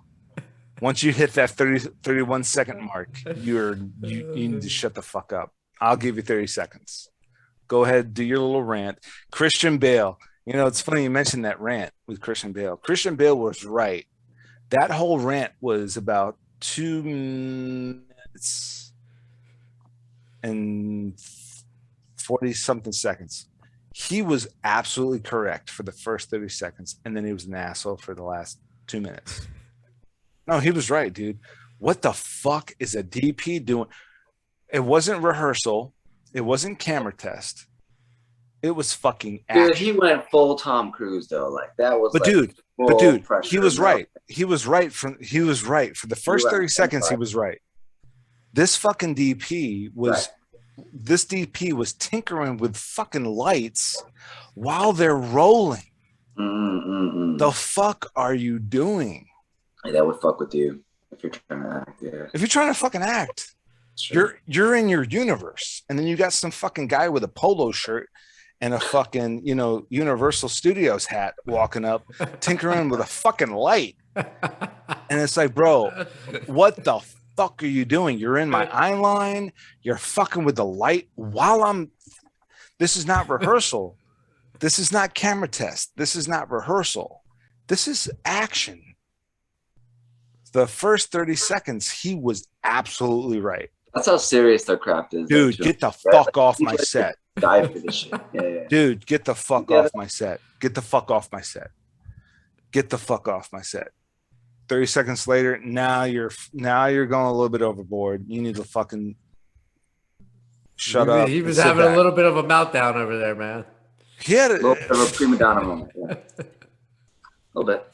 Once you hit that 31 second mark, you need to shut the fuck up. I'll give you 30 seconds. Go ahead, do your little rant. Christian Bale. You know, it's funny you mentioned that rant with Christian Bale. Christian Bale was right. That whole rant was about 2 minutes and 40 something seconds. He was absolutely correct for the first 30 seconds, and then he was an asshole for the last 2 minutes. No, he was right, dude. What the fuck is a DP doing? It wasn't rehearsal. It wasn't camera test. It was fucking action. Dude, he went full Tom Cruise though. Like that was. But dude, he was right. He was right for the first 30 seconds. He was right. This fucking DP was. Right. This DP was tinkering with fucking lights while they're rolling. The fuck are you doing? Yeah, that would fuck with you if you're trying to act. Yeah. If you're trying to fucking act, you're in your universe, and then you got some fucking guy with a polo shirt and a fucking, you know, Universal Studios hat walking up, tinkering with a fucking light. And it's like, bro, what the fuck are you doing? You're in my eye line. You're fucking with the light while this is not rehearsal. This is not camera test. This is not rehearsal. This is action. The first 30 seconds, he was absolutely right. That's how serious their craft is. Dude, get the fuck off my set. Die for this shit. Yeah. Dude, get the fuck off my set. Get the fuck off my set. Get the fuck off my set. 30 seconds later, now you're going a little bit overboard. You need to fucking shut up. He was having a little bit of a meltdown over there, man. He had a little bit of a prima donna moment. Yeah. A little bit.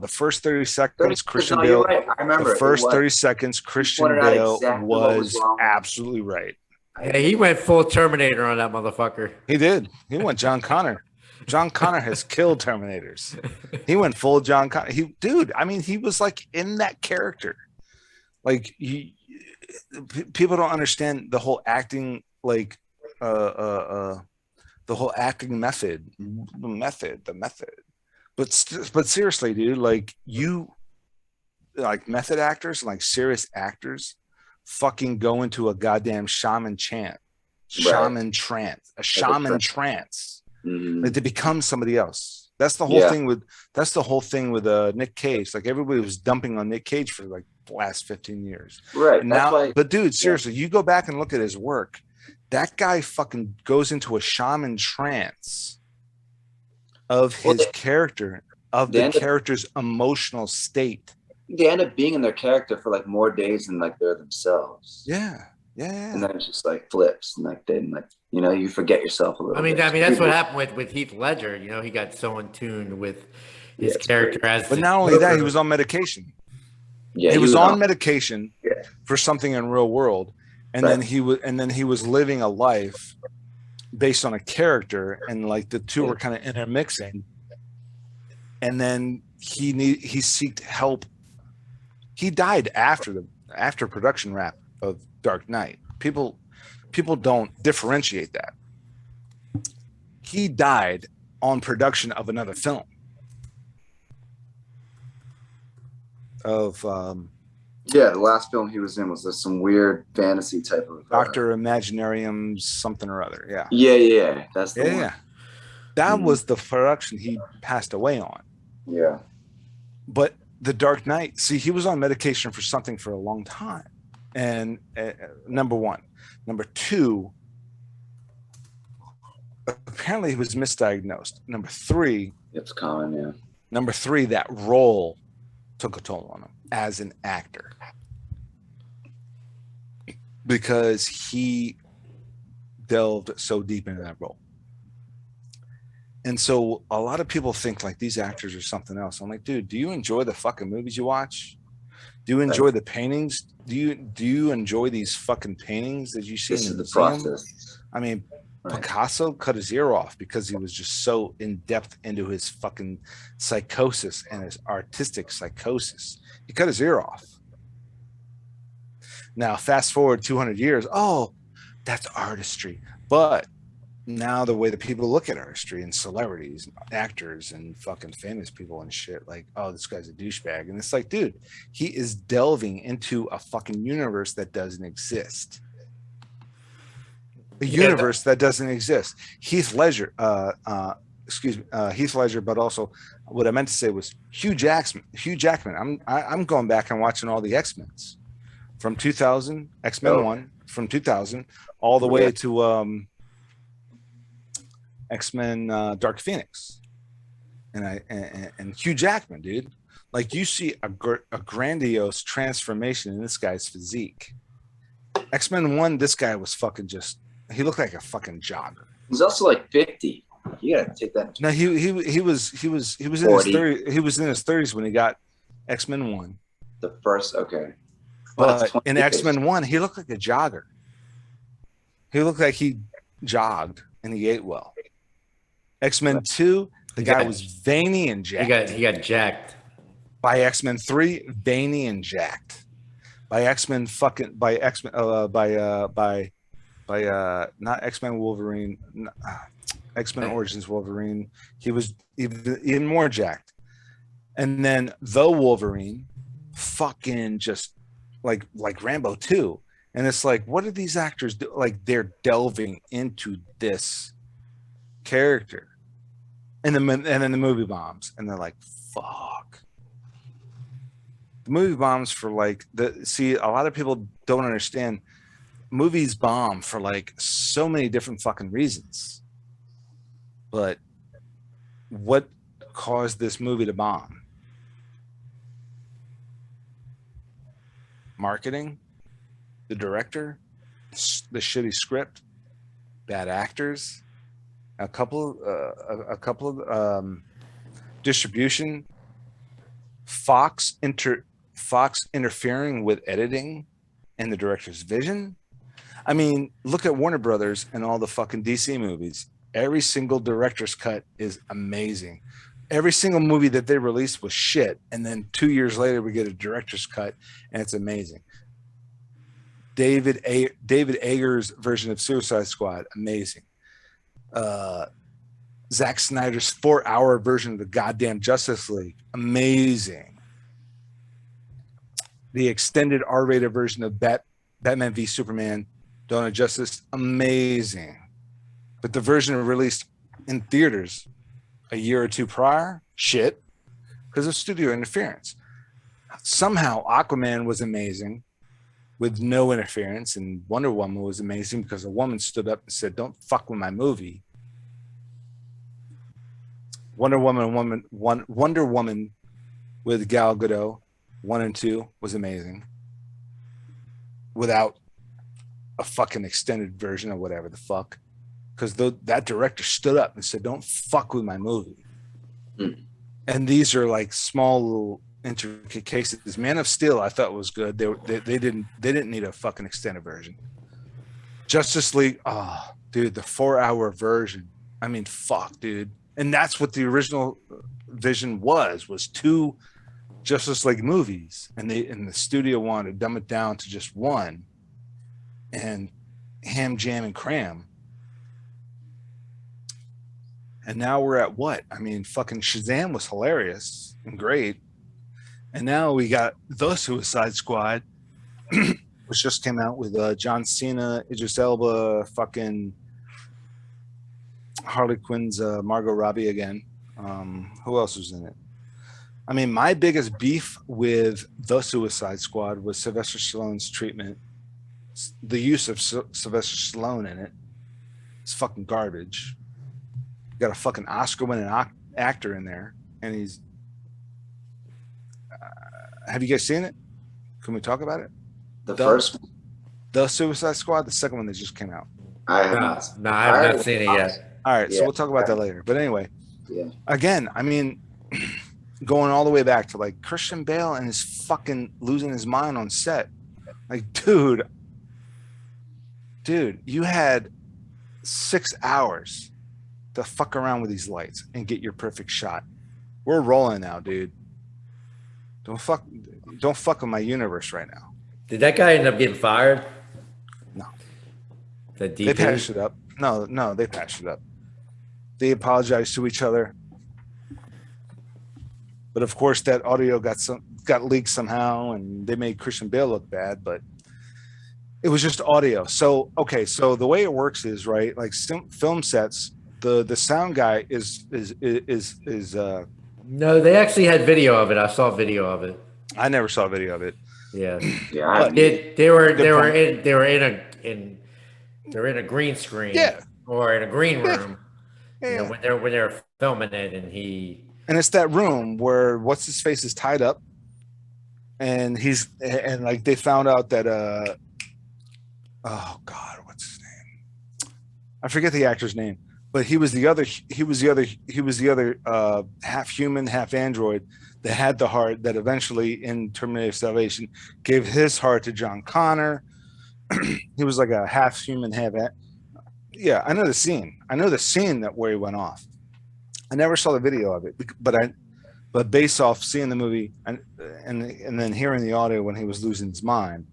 The first 30 seconds, Christian Bale. Right. I remember. The first 30 seconds, Christian Bale was absolutely right. Yeah, he went full Terminator on that motherfucker. He did. He went John Connor. John Connor has killed Terminators. He went full John Connor. I mean, he was like in that character. Like, people don't understand the whole acting, like, the whole acting method. The method. But seriously, dude, like method actors, like serious actors, fucking go into a goddamn shaman trance. Mm-hmm. Like, to become somebody else. That's the whole thing with Nick Cage. Like, everybody was dumping on Nick Cage for like the last 15 years. Right. But dude, seriously, you go back and look at his work. That guy fucking goes into a shaman trance of his character, of the character's emotional state. They end up being in their character for like more days than like they're themselves. Yeah. And then it just like flips and like then like, you know, you forget yourself a little bit. I mean that's what happened with Heath Ledger. You know, he got so in tune with his character But not only that, he was on medication. Yeah, he was on medication for something in real world, and then he was living a life based on a character, and like the two were kind of intermixing. And then he seeked help. He died after production wrap of Dark Knight. People don't differentiate that. He died on production of another film of the last film he was in was some weird fantasy type of Dr. Imaginarium something or other. Yeah. That's the one. Yeah. That was the production he passed away on. Yeah. But the Dark Knight, see, he was on medication for something for a long time. And number one. Number two, apparently he was misdiagnosed. Number three, it's common, yeah. Number three, that role took a toll on him as an actor. Because he delved so deep into that role. And so a lot of people think like these actors are something else. I'm like, dude, do you enjoy the fucking movies you watch? Do you enjoy the paintings? Do you enjoy these fucking paintings that you see in the museum? Process. I mean, Picasso cut his ear off because he was just so in depth into his fucking psychosis and his artistic psychosis. He cut his ear off. Now, fast forward 200 years. Oh, that's artistry. But now the way that people look at artistry and celebrities and actors and fucking famous people and shit, like, oh, this guy's a douchebag. And it's like, dude, he is delving into a fucking universe that doesn't exist. A universe that doesn't exist. Heath Ledger, Heath Ledger, but also what I meant to say was Hugh Jackman. I'm going back and watching all the X-Men's from 2000, X-Men 1 from 2000 all the way to X-Men Dark Phoenix, and Hugh Jackman, dude. Like, you see a grandiose transformation in this guy's physique. X-Men 1, this guy was fucking just, he looked like a fucking jogger. He's also like 50. You gotta take that. No, he was in 40. He was in his 30s when he got X-Men 1. The first, okay. But in X-Men 1, he looked like a jogger. He looked like he jogged and he ate well. X-Men 2, the guy was veiny and jacked. He got jacked. By X-Men 3, veiny and jacked. By X-Men not X-Men Wolverine, X-Men Origins Wolverine, he was even more jacked. And then the Wolverine, fucking just like Rambo 2. And it's like, what do these actors do? Like, they're delving into this character. And then the movie bombs. And they're like, fuck. The movie bombs for like see, a lot of people don't understand movies bomb for like so many different fucking reasons. But what caused this movie to bomb? Marketing, the director, the shitty script, bad actors, a couple of distribution, Fox interfering with editing and the director's vision. I mean, look at Warner Brothers and all the fucking DC movies. Every single director's cut is amazing. Every single movie that they released was shit, and then 2 years later we get a director's cut and it's amazing. David Ayer's version of Suicide Squad, amazing. Zack Snyder's 4-hour version of the goddamn Justice League, amazing. The extended R-rated version of Batman v Superman, Dawn of Justice, amazing. But the version released in theaters a year or two prior, shit, because of studio interference. Somehow Aquaman was amazing with no interference, and Wonder Woman was amazing because a woman stood up and said, "Don't fuck with my movie." Wonder Woman with Gal Gadot 1 and 2 was amazing without a fucking extended version or whatever the fuck, because that director stood up and said, "Don't fuck with my movie." And these are like small little intricate cases. Man of Steel, I thought was good. They didn't need a fucking extended version. Justice League. Oh, dude, the 4-hour version. I mean, fuck, dude. And that's what the original vision was 2 Justice League movies, and the studio wanted to dumb it down to just one, and ham, jam, and cram. And now we're at what? I mean, fucking Shazam was hilarious and great, and now we got The Suicide Squad, which just came out with John Cena, Idris Elba, fucking Harley Quinn's Margot Robbie again. Who else was in it? I mean, my biggest beef with The Suicide Squad was Sylvester Stallone's treatment. The use of Sylvester Stallone in it is fucking garbage. You got a fucking Oscar-winning actor in there, and he's. Have you guys seen it? Can we talk about it? The first one? The Suicide Squad, the second one that just came out. I have not. No, I have not seen it yet. All right, so we'll talk about that later. But anyway, Yeah. again, I mean, going all the way back to like Christian Bale and his fucking losing his mind on set. Like, dude, you had 6 hours to fuck around with these lights and get your perfect shot. We're rolling now, dude. Don't fuck with my universe right now. Did that guy end up getting fired? No. The DP? They patched it up. No, they patched it up. They apologized to each other. But of course, that audio got leaked somehow, and they made Christian Bale look bad. But it was just audio. So okay, so the way it works is right, like film sets. The sound guy is No, they actually had video of it. I saw video of it. I never saw a video of it. Yeah. Yeah. They were in a green screen. Yeah. Or in a green room. Yeah. You know, when they're filming it, And it's that room where what's his face is tied up, and like they found out that oh God, what's his name? I forget the actor's name, but he was the other half human, half android that had the heart that eventually in Terminator Salvation gave his heart to John Connor. He was like a half human, half. Yeah, I know the scene. That where he went off. I never saw the video of it, but based off seeing the movie and then hearing the audio when he was losing his mind,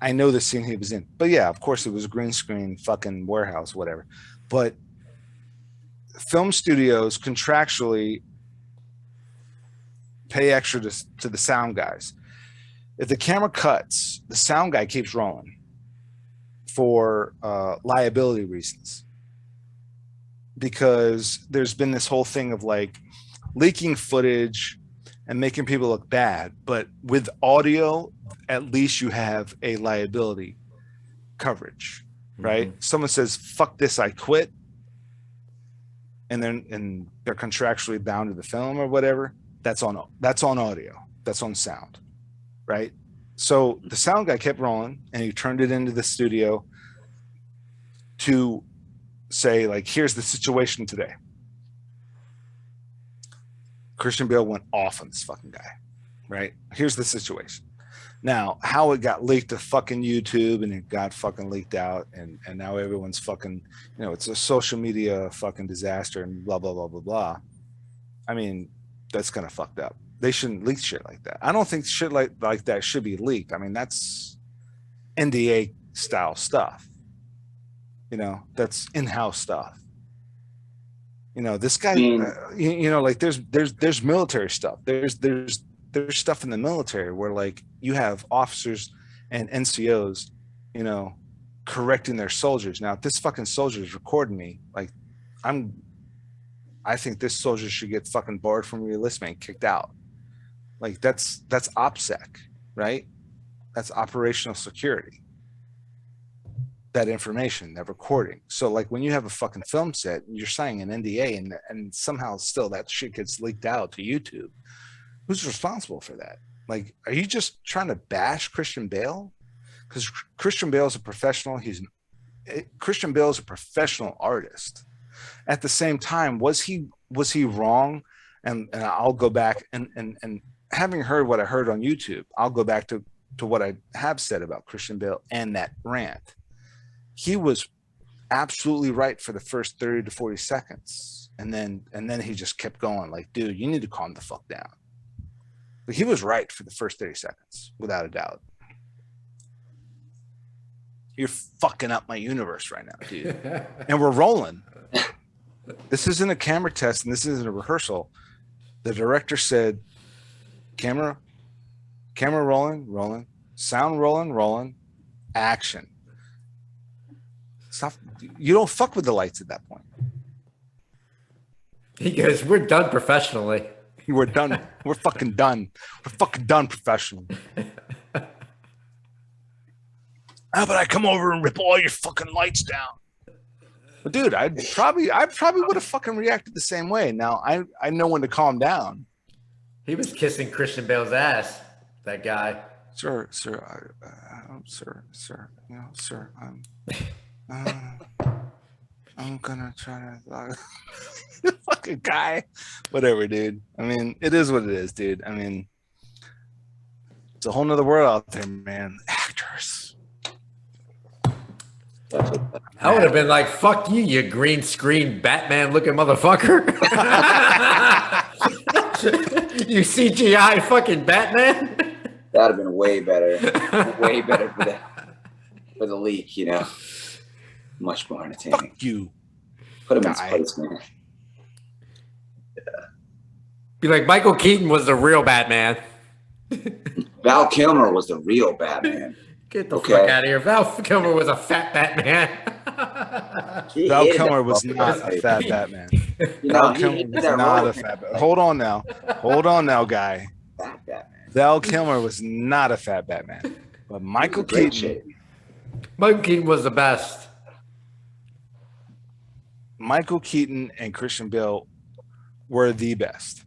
I know the scene he was in. But yeah, of course it was a green screen fucking warehouse, whatever. But film studios contractually pay extra to the sound guys. If the camera cuts, the sound guy keeps rolling for liability reasons. Because there's been this whole thing of like leaking footage and making people look bad, but with audio, at least you have a liability coverage, right? Mm-hmm. Someone says, "Fuck this, I quit," and they're contractually bound to the film or whatever. That's on audio. That's on sound, right? So the sound guy kept rolling, and he turned it into the studio to say, like, here's the situation today. Christian Bale went off on this fucking guy, right? Here's the situation. Now, how it got leaked to fucking YouTube and it got fucking leaked out and now everyone's fucking, it's a social media fucking disaster and blah, blah, blah, blah, blah. I mean, that's kind of fucked up. They shouldn't leak shit like that. I don't think shit like that should be leaked. I mean, that's NDA style stuff. That's in-house stuff. This guy, like there's military stuff. There's stuff in the military where like you have officers and NCOs, correcting their soldiers. Now, if this fucking soldier is recording me, like I think this soldier should get fucking barred from reenlistment, kicked out. Like that's OPSEC, right? That's operational security. That information, that recording. So like when you have a fucking film set, you're signing an NDA and somehow still that shit gets leaked out to YouTube. Who's responsible for that? Like, are you just trying to bash Christian Bale? Because Christian Bale is a professional. Christian Bale is a professional artist. At the same time, was he wrong? And I'll go back and having heard what I heard on YouTube, I'll go back to what I have said about Christian Bale and that rant. he was absolutely right for the first 30 to 40 seconds. And then he just kept going like, dude, you need to calm the fuck down. But he was right for the first 30 seconds, without a doubt. You're fucking up my universe right now, dude. And we're rolling. This isn't a camera test and this isn't a rehearsal. The director said, camera rolling, sound rolling, action. Stop. You don't fuck with the lights at that point. He goes, we're done professionally. We're done. We're fucking done. We're fucking done professionally. How about I come over and rip all your fucking lights down? But dude, I probably would have fucking reacted the same way. Now I know when to calm down. He was kissing Christian Bale's ass. That guy. Sir, sir, I'm gonna try to fucking guy. Whatever, dude. I mean, it is what it is, dude. I mean, it's a whole nother world out there, man. Actors. I would have been like, fuck you, you green screen Batman looking motherfucker. You CGI fucking Batman. That'd have been way better. Way better for the leak, you know. Much more entertaining. Fuck you. Put him in his place, man. Yeah. Be like, Michael Keaton was the real Batman. Val Kilmer was the real Batman. Get the fuck out of here. Val Kilmer was a fat Batman. Val Kilmer was not a fat Batman. Val Kilmer was not a fat Batman. Hold on now, guy. Fat Batman. Val Kilmer was not a fat Batman. But Michael Keaton was the best. Michael Keaton and Christian Bale were the best.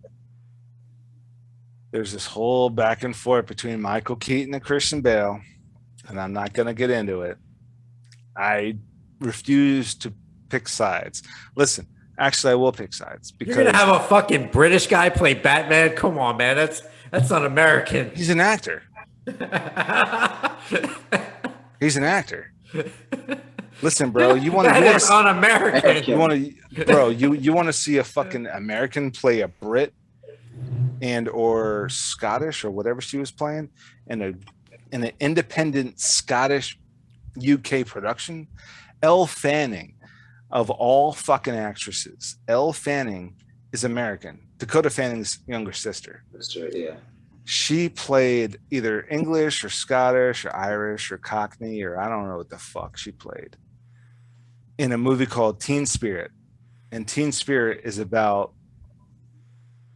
There's this whole back and forth between Michael Keaton and Christian Bale, and I'm not going to get into it. I refuse to pick sides. Listen, actually, I will pick sides. Because you're going to have a fucking British guy play Batman? Come on, man. That's not American. He's an actor. He's an actor. Listen, bro, you want to un-American. You want to see a fucking American play a Brit and or Scottish or whatever she was playing in an independent Scottish UK production? Elle Fanning, of all fucking actresses, Elle Fanning is American. Dakota Fanning's younger sister. Yeah. She played either English or Scottish or Irish or Cockney or I don't know what the fuck she played in a movie called Teen Spirit. And Teen Spirit is about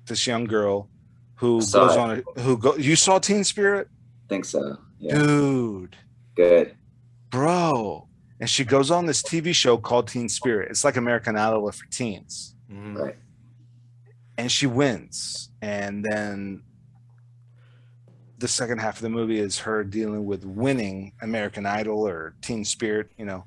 this young girl who goes on you saw Teen Spirit? I think so. Yeah. Dude. Good. Bro. And she goes on this TV show called Teen Spirit. It's like American Idol for teens. Mm-hmm. Right. And she wins. And then the second half of the movie is her dealing with winning American Idol or Teen Spirit, you know.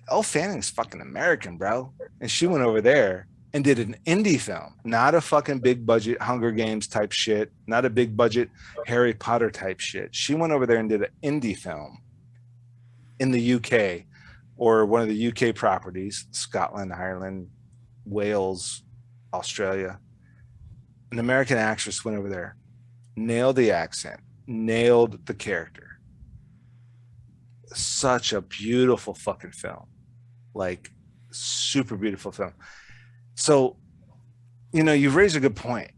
Elle Fanning's fucking American, bro. And she went over there and did an indie film, not a fucking big budget Hunger Games type shit, not a big budget Harry Potter type shit. She went over there and did an indie film in the UK or one of the UK properties, Scotland, Ireland, Wales, Australia. An American actress went over there, nailed the accent, nailed the character. Such a beautiful fucking film. Like, super beautiful film. So, you know, you've raised a good point.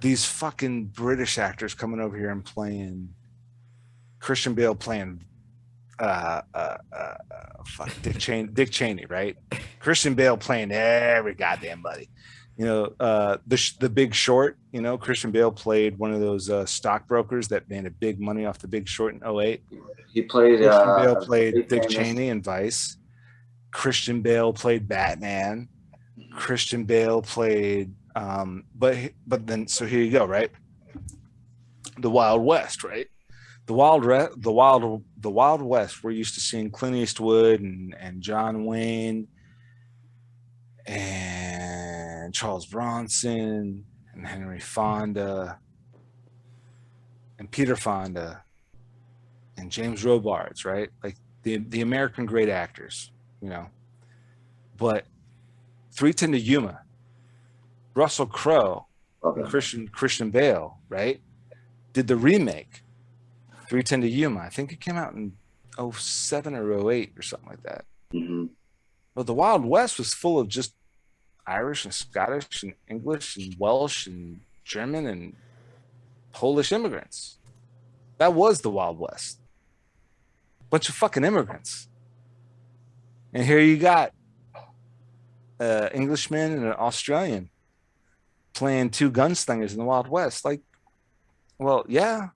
These fucking British actors coming over here and playing Christian Bale playing Dick Cheney, right? Christian Bale playing every goddamn buddy. You know, the Big Short, you know, Christian Bale played one of those stockbrokers that made a big money off the Big Short in 2008. He played Christian Bale played Dick Cheney in Vice. Christian Bale played Batman. Christian Bale played but then so here you go, right? The Wild West, right? The Wild West, we're used to seeing Clint Eastwood and John Wayne and Charles Bronson and Henry Fonda and Peter Fonda and James Robards, right? Like the American great actors, you know. But 3:10 to Yuma, Russell Crowe, and Christian Bale, right? Did the remake 3:10 to Yuma. I think it came out in 07 or 08 or something like that. Mm-hmm. Well, the Wild West was full of just Irish and Scottish and English and Welsh and German and Polish immigrants. That was the Wild West. Bunch of fucking immigrants. And here you got an Englishman and an Australian playing two gunslingers in the Wild West. Like, well, yeah,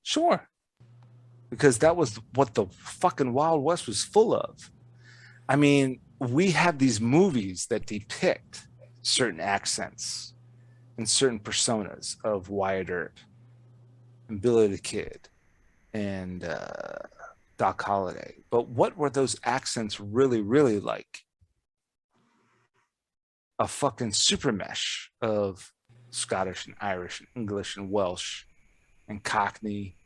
sure. Because that was what the fucking Wild West was full of. I mean, we have these movies that depict certain accents and certain personas of Wyatt Earp and Billy the Kid and Doc Holliday. But what were those accents really, really like? A fucking super mesh of Scottish and Irish and English and Welsh and Cockney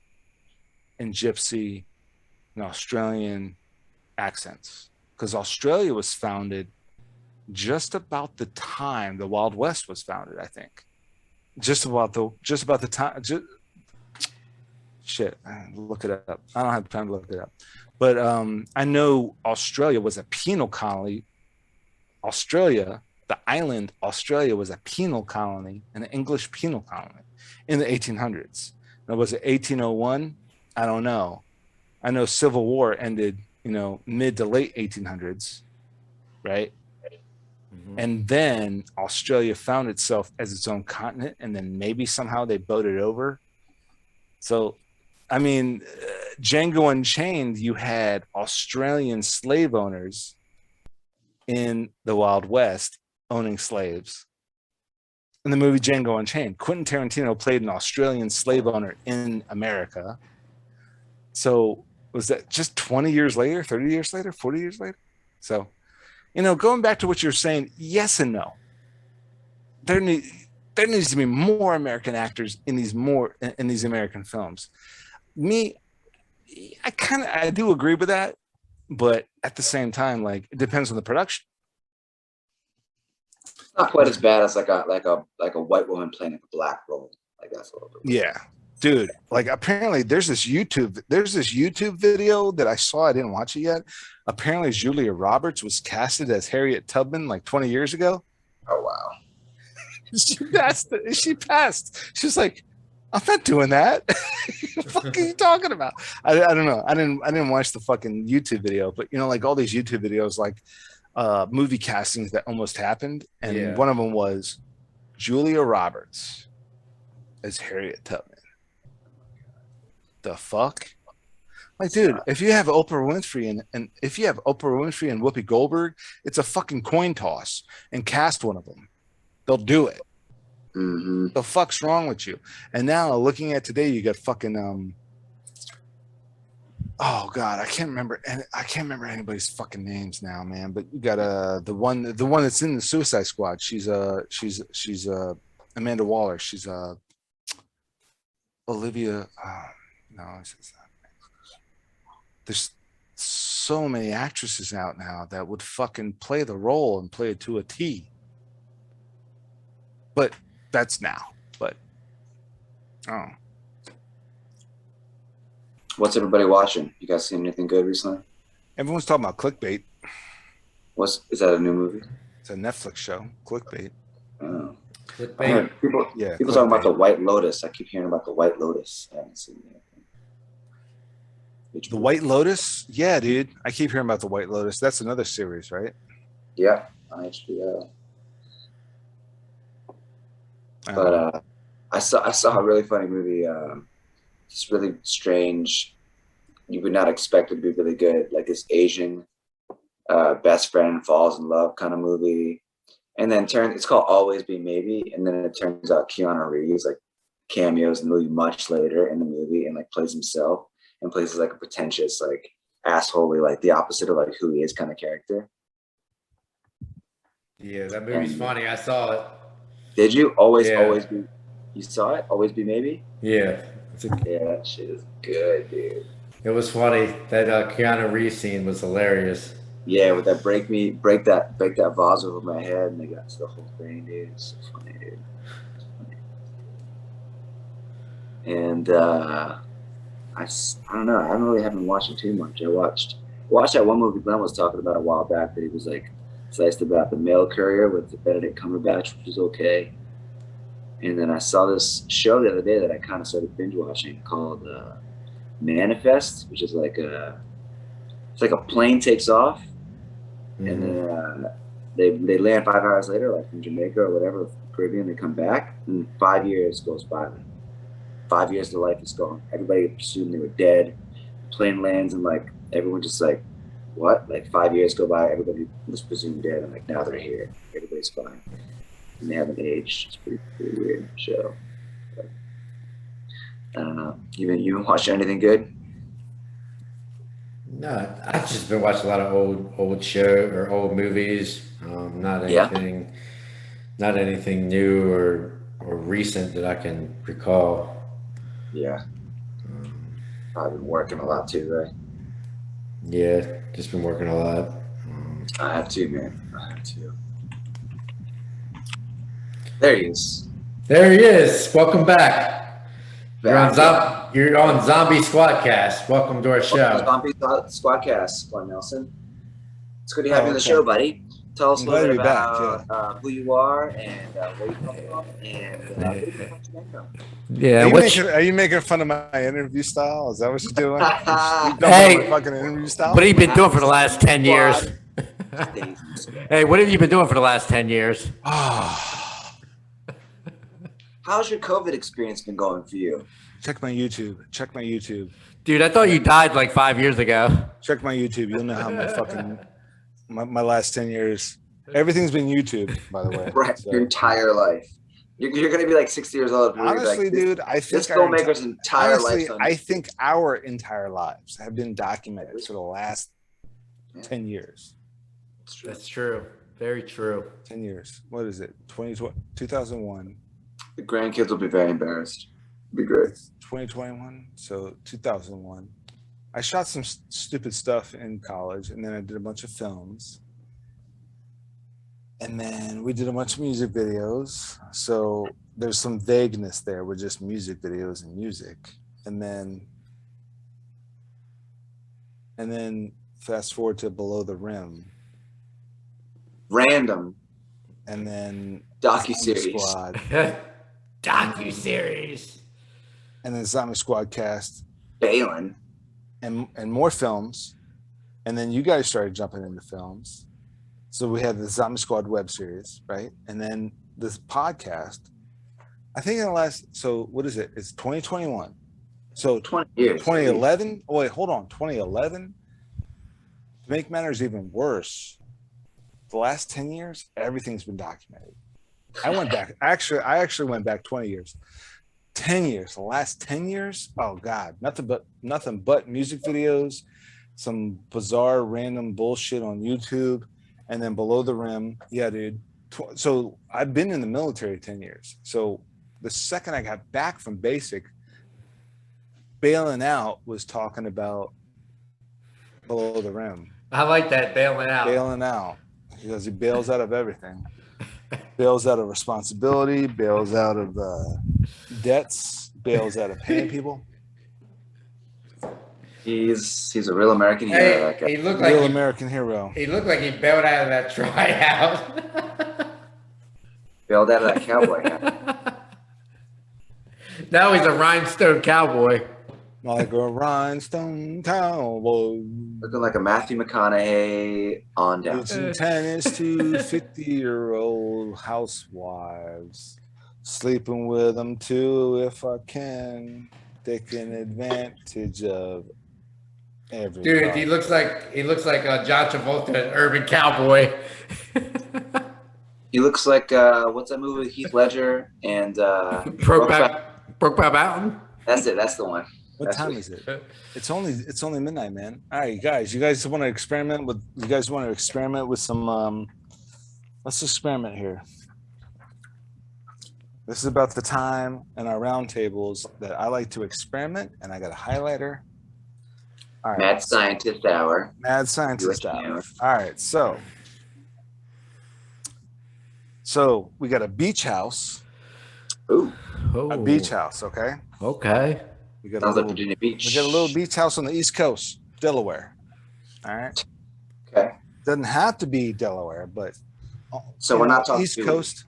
and Gypsy and Australian accents. Because Australia was founded just about the time the Wild West was founded, I think. Just about the time. Shit, look it up. I don't have time to look it up. But I know Australia was a penal colony. Australia, the island Australia, was a penal colony, an English penal colony in the 1800s. Now, was it 1801? I don't know. I know Civil War ended, mid to late 1800s, right? Mm-hmm. And then Australia found itself as its own continent, and then maybe somehow they boated over. So, I mean, Django Unchained, you had Australian slave owners in the Wild West owning slaves. In the movie Django Unchained, Quentin Tarantino played an Australian slave owner in America. So was that just 20 years later, 30 years later, 40 years later? So, going back to what you're saying, yes and no. There needs to be more American actors in these American films. I do agree with that, but at the same time, like, it depends on the production. Not quite as bad as like a white woman playing a black role. Like, that's a little bit. Yeah, dude. Like, apparently there's this YouTube video that I saw. I didn't watch it yet. Apparently Julia Roberts was casted as Harriet Tubman like 20 years ago. Oh wow. She passed. She's like, I'm not doing that. What the fuck are you talking about? I don't know. I didn't watch the fucking YouTube video, but like all these YouTube videos, like movie castings that almost happened, and one of them was Julia Roberts as Harriet Tubman. The fuck? Like, dude, if you have Oprah Winfrey and Whoopi Goldberg, it's a fucking coin toss, and cast one of them. They'll do it. Mm-hmm. The fuck's wrong with you? And now looking at today, you got fucking oh god, I can't remember anybody's fucking names now, man. But you got the one that's in the Suicide Squad. She's Amanda Waller. She's Olivia. No, it's not. There's so many actresses out now that would fucking play the role and play it to a T. But that's now. But what's everybody watching? You guys seen anything good recently? Everyone's talking about Clickbait. Is that a new movie? It's a Netflix show. Clickbait. Oh. Clickbait. People talking about the White Lotus. I keep hearing about the White Lotus. I haven't seen anything. The White Lotus? Yeah, dude. I keep hearing about the White Lotus. That's another series, right? Yeah, on HBO. But I saw a really funny movie. It's really strange. You would not expect it to be really good. Like this Asian best friend falls in love kind of movie, and then it's called Always Be Maybe, and then it turns out Keanu Reeves like cameos in the movie much later in the movie and like plays himself and plays like a pretentious like assholey, like the opposite of like who he is kind of character. Yeah, that movie's funny. I saw it. Did you always be? You saw it? Always Be Maybe? Yeah. Yeah, that shit is good, dude. It was funny. That Keanu Reeves scene was hilarious. Yeah, with that break that vase over my head, and they got to the whole thing, dude. It's so funny, dude. It's funny. And I don't know. I haven't watched it too much. I watched that one movie Glenn was talking about a while back that he was like sliced about, the Mail Courier with Benedict Cumberbatch, which is okay. And then I saw this show the other day that I kind of started binge watching called Manifest, which is like it's like a plane takes off, and then they land 5 hours later, like from Jamaica or whatever, Caribbean. They come back, and 5 years goes by. 5 years of life is gone. Everybody assumed they were dead. The plane lands, and like everyone just like, what? Like 5 years go by, everybody was presumed dead, and like now they're here. Everybody's fine, and they haven't aged. It's pretty weird show. But, I don't know. You been watching anything good? No, I've just been watching a lot of old show or old movies. Not anything new or recent that I can recall. Yeah. I've been working a lot too, right? Yeah, just been working a lot. I have too, man. I have too. There he is. There he is. Welcome back. You're on Back. Zombie SquadCast. Welcome to our show. Zombie SquadCast, Glenn Nelson. It's good to have you on the show, buddy. Tell us a little bit about who you are and where you come from, and Yeah, are you making fun of my interview style? Is that what you're doing? Hey, my fucking interview style? what have you been doing for the last 10 years? Hey, what have you been doing for the last 10 years? How's your COVID experience been going for you? Check my YouTube. Dude, I thought you died like 5 years ago. Check my YouTube. You'll know how my fucking my last 10 years. Everything's been YouTube, by the way. Right, so. Your entire life. You're gonna be like 60 years old. Honestly, like, dude, I think this filmmaker's entire life. I think our entire lives have been documented for the last 10 years. That's true. Very true. 10 years. What is it? 2001. The grandkids will be very embarrassed. It'll be great. 2021. So 2001. I shot some stupid stuff in college, and then I did a bunch of films. And then we did a bunch of music videos. So there's some vagueness there with just music videos and music. And then fast forward to Below the Rim. Random. And then docuseries. Squad. Docuseries. And then Zombie SquadCast. Balin. And more films. And then you guys started jumping into films. So we had the Zombie Squad web series, right? And then this podcast, I think in the last, so what is it? It's 2021. So 20 years. 2011. Oh, wait, hold on. 2011. To make matters even worse, the last 10 years, everything's been documented. I went back. I actually went back 20 years. 10 years. The last 10 years? Oh God, nothing but music videos, some bizarre random bullshit on YouTube. And then Below the Rim, yeah, dude. So I've been in the military 10 years. So the second I got back from basic, bailing out was talking about Below the Rim. I like that, bailing out. Bailing out, because he bails out of everything. Bails out of responsibility, bails out of debts, bails out of paying people. He's a real American hero. He looked like real American hero. He looked like he bailed out of that tryout. Bailed out of that cowboy hat. Now he's a rhinestone cowboy. Like a rhinestone cowboy. Looking like a Matthew McConaughey on down. Teaching tennis to 50-year-old housewives. Sleeping with them too if I can. Taking advantage of everybody. Dude, he looks like John Travolta, an urban cowboy. He looks like what's that movie with Heath Ledger and Brokeback Mountain? That's it. That's the one. What time is it? It's only midnight, man. All right, guys. You guys want to experiment with some let's experiment here. This is about the time in our roundtables that I like to experiment, and I got a highlighter. All right. Mad Scientist Hour. Mad Do scientist what you hour. know. All right, so we got a beach house. Ooh, A beach house, okay? Okay. We got sounds a like little, Virginia Beach. we got a little beach house on the East Coast, Delaware. All right. Okay. Doesn't have to be Delaware, but So we're not talking East Coast,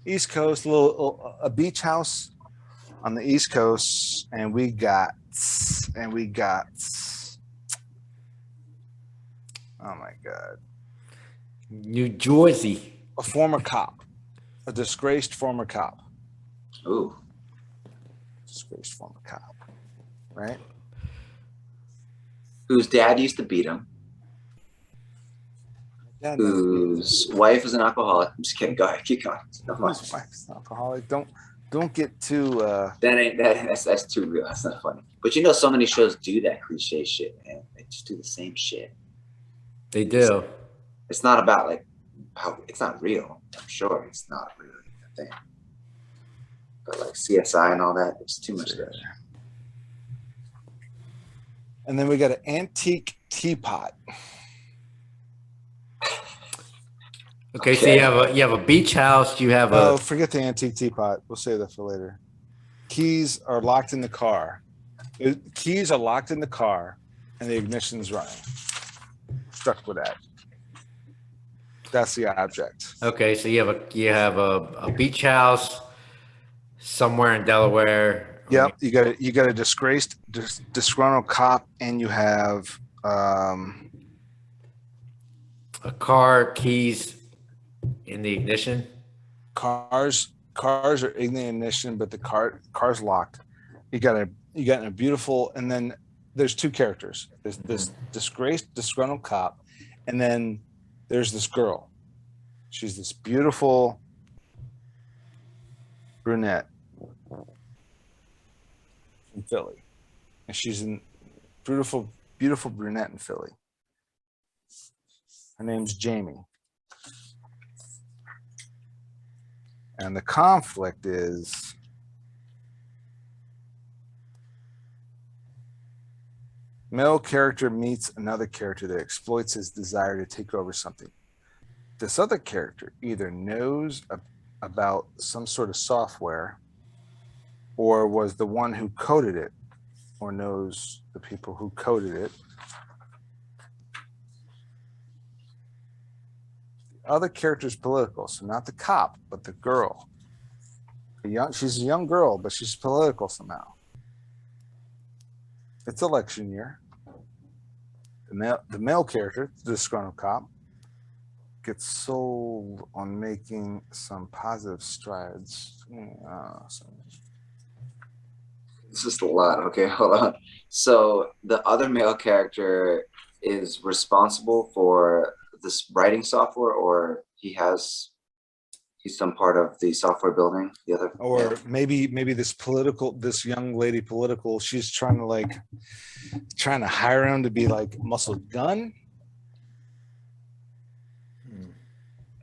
a beach house on the East Coast, and we got, oh my God, New Jersey. a former cop, a disgraced former cop, Ooh. disgraced former cop, right? Whose dad used to beat him. Dad never beat Whose wife is an alcoholic. I'm just kidding. Go ahead. Keep going. No more. his wife's an alcoholic. Don't get too. That's too real. That's not funny. But you know, so many shows do that cliche shit, man. They just do the same shit. They do. It's not about like how it's not real. I'm sure it's not really a thing. But like CSI and all that, it's too much there. And then we got an antique teapot. Okay, so you have a beach house. You have Oh, a forget the antique teapot. We'll save that for later. Keys are locked in the car. Keys are locked in the car, and the ignition is running. Stuck with that. That's the object. okay. So you have a beach house somewhere in Delaware. Yep, you got a disgruntled cop, and you have A car, keys in the ignition. cars are in the ignition, but the car's locked. You got a beautiful, and then there's two characters. There's this disgruntled cop, and then there's this girl. She's this beautiful brunette from Philly, and she's a beautiful brunette in Philly. Her name's Jamie. And the conflict is male character meets another character that exploits his desire to take over something. This other character either knows about some sort of software or was the one who coded it or knows the people who coded it. Other character is political, so not the cop, but the girl. She's a young girl, but she's political somehow. It's election year. The male character, the disgruntled cop, gets sold on making some positive strides. It's just a lot. Okay, hold on. So the other male character is responsible for this writing software, or he's some part of the software building. The other, or maybe this young lady political, she's trying to hire him to be like Muscle Gun.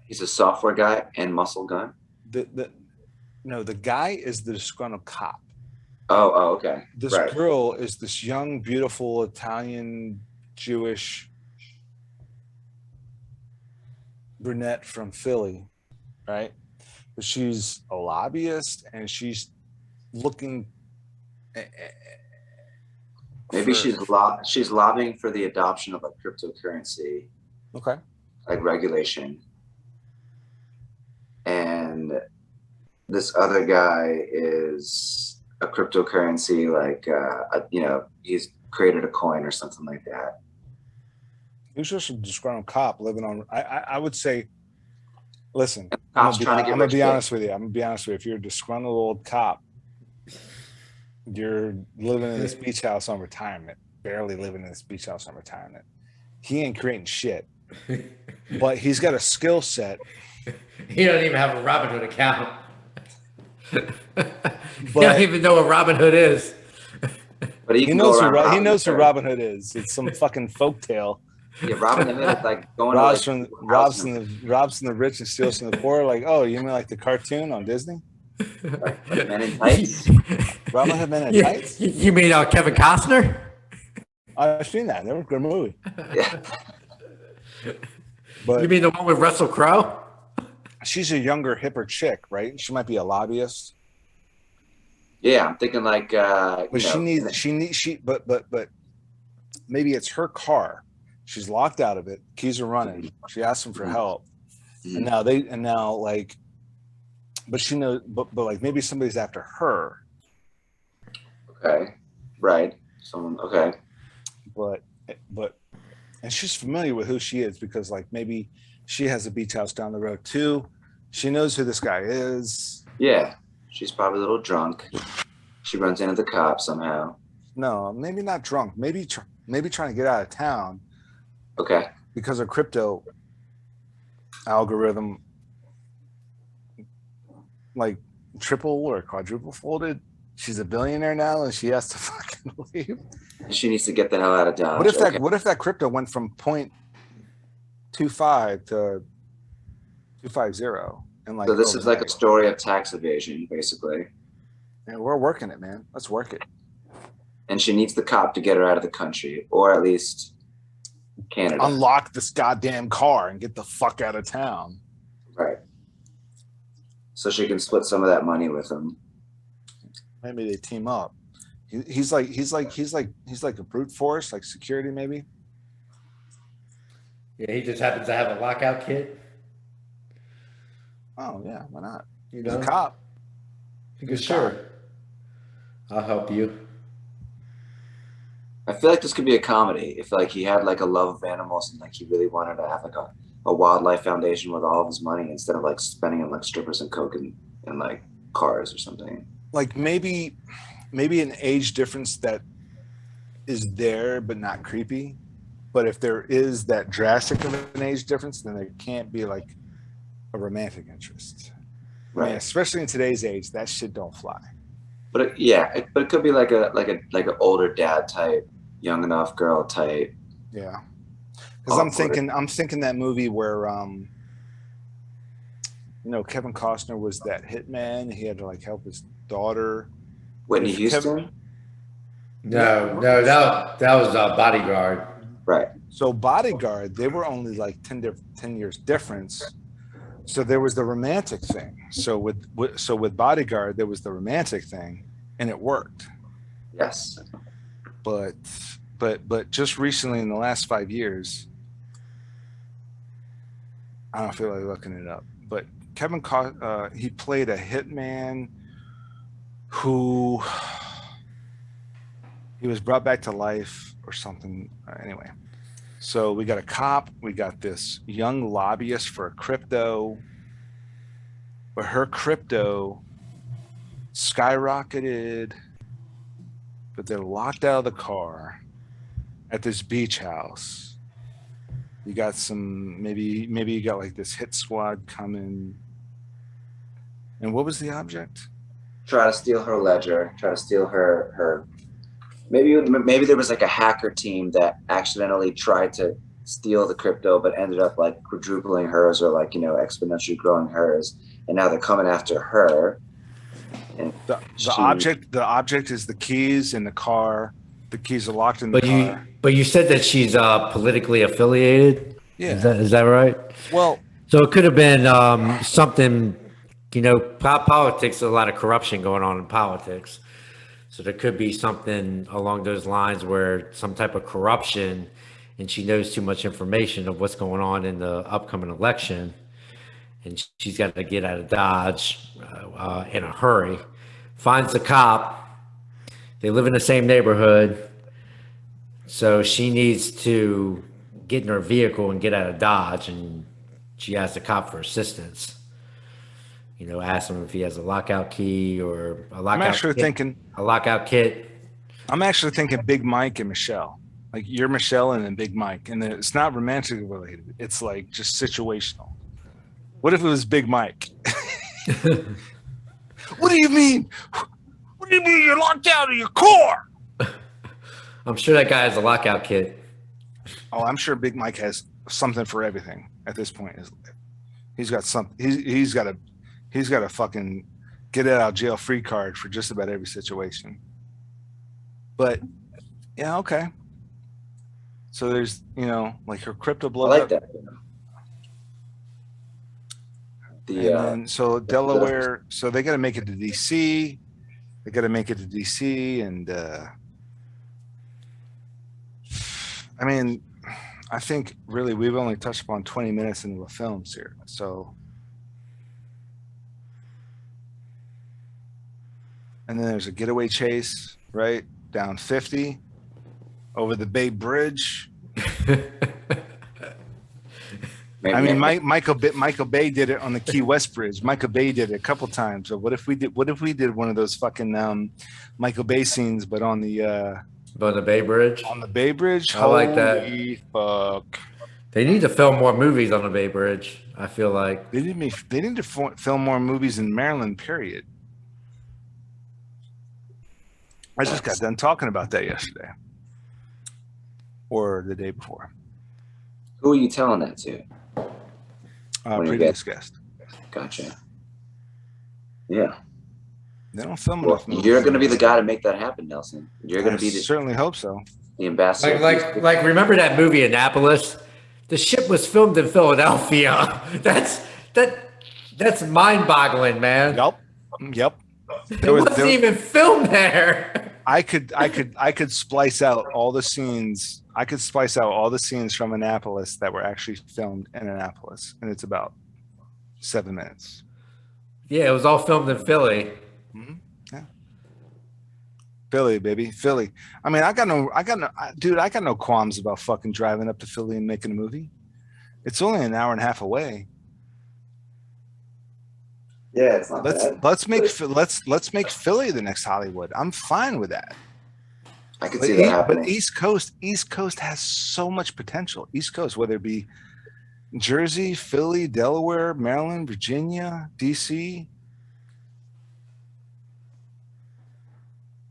he's a software guy and muscle gun. The guy is the disgruntled cop. Oh, okay. This right. girl is this young, beautiful Italian Jewish brunette from Philly, right? But she's a lobbyist and she's looking. Maybe she's lobbying for the adoption of a cryptocurrency, Okay. like regulation. And this other guy is a cryptocurrency, like he's created a coin or something like that. He's just a disgruntled cop living on. I would say, listen, Cop's I'm trying to get gonna rich be quick. honest with you. I'm gonna be honest with you. If you're a disgruntled old cop, you're living in this beach house on retirement, barely living in this beach house on retirement. He ain't creating shit, but he's got a skill set. He doesn't even have a Robinhood account. He But don't even know what Robinhood is. But he knows who Robin Hood is. It's some fucking folktale. Yeah, Robin Hood is like going Robs to from the rich and steals from the poor. Like, oh, you mean like the cartoon on Disney? Like Men in Tights. Robin Hood Men in you, Tights. you mean Kevin Costner? I've seen that. That was a good movie. Yeah. But You mean the one with Russell Crowe? she's a younger, hipper chick, right? She might be a lobbyist. Yeah, I'm thinking like But but maybe it's her car. She's locked out of it. Keys are running. She asks him for help. And now like, but she knows, but like maybe somebody's after her. Okay. Right. Someone okay. But and she's familiar with who she is because like maybe she has a beach house down the road too. She knows who this guy is. Yeah. She's probably a little drunk. She runs into the cops somehow. No, maybe not drunk. Maybe trying to get out of town. Okay. Because her crypto algorithm like triple or quadruple folded. She's a billionaire now and she has to fucking leave. She needs to get the hell out of Dodge. What if that crypto went from 0.25 to 250 and like so this is like a story of tax evasion, basically. And we're working it, man. Let's work it. And she needs the cop to get her out of the country, or at least Canada. Unlock this goddamn car and get the fuck out of town. Right. So she can split some of that money with him. Maybe they team up. He's like a brute force, like security, maybe. Yeah, he just happens to have a lockout kit. Oh yeah, why not? You He's know, a cop. Because sure, I'll help you. I feel like this could be a comedy if like he had like a love of animals and like he really wanted to have like a wildlife foundation with all of his money instead of like spending on like strippers and coke and like cars or something. Like maybe an age difference that is there but not creepy. But if there is that drastic of an age difference, then there can't be like a romantic interest. Right. I mean, especially in today's age, that shit don't fly. But it could be like an older dad type, young enough girl type. Yeah. Because I'm thinking that movie where Kevin Costner was that hitman. He had to like help his daughter. Whitney Houston? No, that was a Bodyguard. Right. So Bodyguard, they were only like 10 years difference. So there was the romantic thing. So with Bodyguard, there was the romantic thing, and it worked. Yes. But just recently in the last 5 years, I don't feel like looking it up. But Kevin he played a hitman who he was brought back to life or something. Anyway. So we got a cop, we got this young lobbyist for a crypto, but her crypto skyrocketed, but they're locked out of the car at this beach house. You got maybe you got like this hit squad coming. And what was the object? Try to steal her ledger, try to steal her Maybe there was like a hacker team that accidentally tried to steal the crypto, but ended up like quadrupling hers or like, exponentially growing hers. And now they're coming after her. And the object is the keys in the car. The keys are locked in the car. But you said that she's politically affiliated. Yeah. Is that right? Well, so it could have been something, politics, a lot of corruption going on in politics. So there could be something along those lines where some type of corruption, and she knows too much information of what's going on in the upcoming election, and she's got to get out of Dodge in a hurry. Finds the cop. They live in the same neighborhood, so she needs to get in her vehicle and get out of Dodge, and she asks the cop for assistance. Ask him if he has a lockout key or a lockout kit. I'm actually thinking Big Mike and Michelle. Like you're Michelle and then Big Mike. And it's not romantically related. It's like just situational. What if it was Big Mike? What do you mean? What do you mean you're locked out of your car? I'm sure that guy has a lockout kit. Oh, I'm sure Big Mike has something for everything at this point in his life. He's got something. He's got a fucking get out of jail free card for just about every situation. But yeah, okay. So there's, you know, like her crypto I blows like up. that. And then so Delaware, so they got to make it to DC. They got to make it to DC, and I mean, I think really we've only touched upon 20 minutes into a film series. So, and then there's a getaway chase, right? Down 50 over the Bay Bridge. I mean, Michael Bay did it on the Key West Bridge. Michael Bay did it a couple times. So what if we did one of those fucking Michael Bay scenes, but on the Bay Bridge? On the Bay Bridge? I like that. Holy fuck. They need to film more movies on the Bay Bridge, I feel like. They need to film more movies in Maryland, period. I just got done talking about that yesterday. Or the day before. Who are you telling that to? Previous guest. Gotcha. Yeah. They don't film enough movies. You're going to be the guy to make that happen, Nelson. You're going to be certainly hope so. The ambassador. Like remember that movie Annapolis? The ship was filmed in Philadelphia. That's mind-boggling, man. Yep. It wasn't even filmed there. I could splice out all the scenes. I could splice out all the scenes from Annapolis that were actually filmed in Annapolis, and it's about 7 minutes. Yeah, it was all filmed in Philly. Mm-hmm. Yeah, Philly, baby, Philly. I mean, I got no qualms about fucking driving up to Philly and making a movie. It's only an hour and a half away. Yeah, it's not bad. Let's make Philly the next Hollywood. I'm fine with that. I could see that happening. But East Coast has so much potential. East Coast, whether it be Jersey, Philly, Delaware, Maryland, Virginia, DC.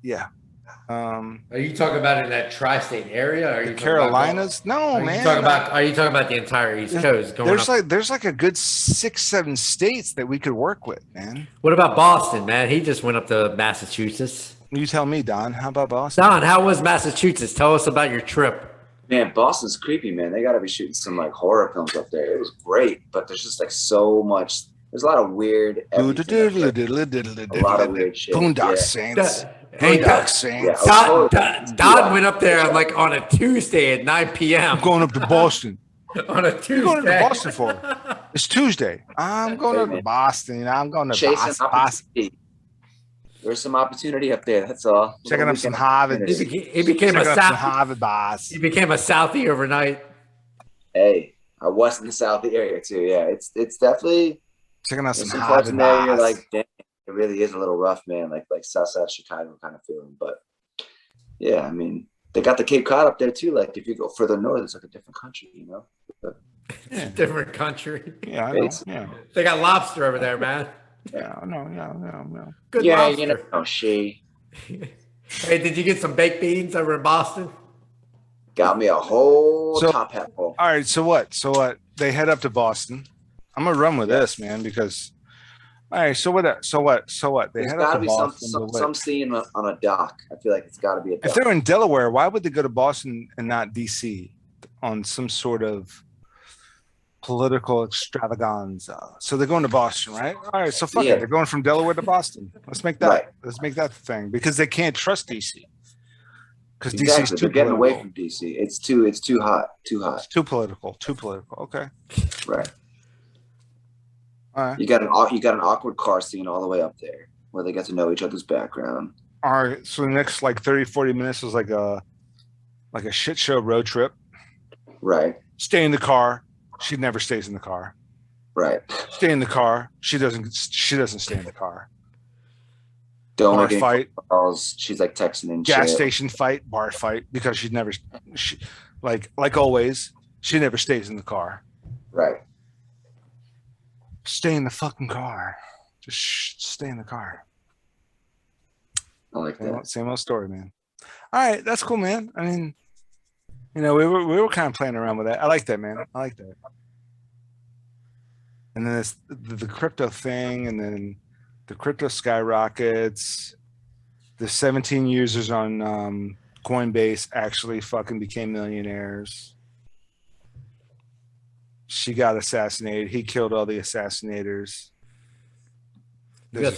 Yeah. Are you talking about in that tri-state area? Or are you Carolinas? No, man. Are you talking about the entire East Coast? There's like a good 6-7 states that we could work with, man. What about Boston, man? He just went up to Massachusetts. You tell me, Don. How about Boston? Don, how was Massachusetts? Tell us about your trip. Man, Boston's creepy, man. They got to be shooting some like horror films up there. It was great, but there's just like so much. There's a lot of weird. A lot of weird shit. Boondock Saints. Don went up there on a Tuesday at 9 p.m. I'm going up to Boston. On a Tuesday. You're going to Boston for? It's Tuesday. I'm going up to Boston. I'm going to Boston. There's some opportunity up there. That's all. Checking up some Harvard. He became a Harvard boss. He became a Southie overnight. Hey, I was in the Southie area too. Yeah, it's definitely checking out some parts in there. You're like, damn, it really is a little rough, man. Like Southside Chicago kind of feeling. But yeah, I mean, they got the Cape Cod up there too. Like if you go further north, it's like a different country, you know. But, different country. Yeah, I know. Yeah, they got lobster over there, man. Yeah, no. Good lobster. You know, she. Hey, did you get some baked beans over in Boston? Got me a whole top hat full. All right, so what? They head up to Boston. I'm gonna run with this, man, because. All right, so what? They There's head got up to to be Boston. some scene on a dock. I feel like it's got to be a dock. If they're in Delaware, why would they go to Boston and not DC on some sort of political extravaganza? So they're going to Boston, right? All right, so fuck it. They're going from Delaware to Boston. Let's make that. Right. Let's make that the thing because they can't trust DC. Because DC is too getting away from DC. It's too hot. It's too political. Okay. Right. All right. You got an awkward car scene all the way up there where they get to know each other's background. All right. So the next like 30-40 minutes is like a shit show road trip. Right. Stay in the car. She never stays in the car. Right. Stay in the car. She doesn't stay in the car. Don't bar fight. Calls. She's like texting and gas station fight, bar fight, because she like always, she never stays in the car. Right. Stay in the fucking car. Just stay in the car. I like that. Same old story, man. All right, that's cool, man. I mean, you know, we were kind of playing around with that. I like that, man. I like that. And then the crypto thing, and then The crypto skyrockets. The 17 users on Coinbase actually fucking became millionaires. She got assassinated. He killed all the assassinators. You got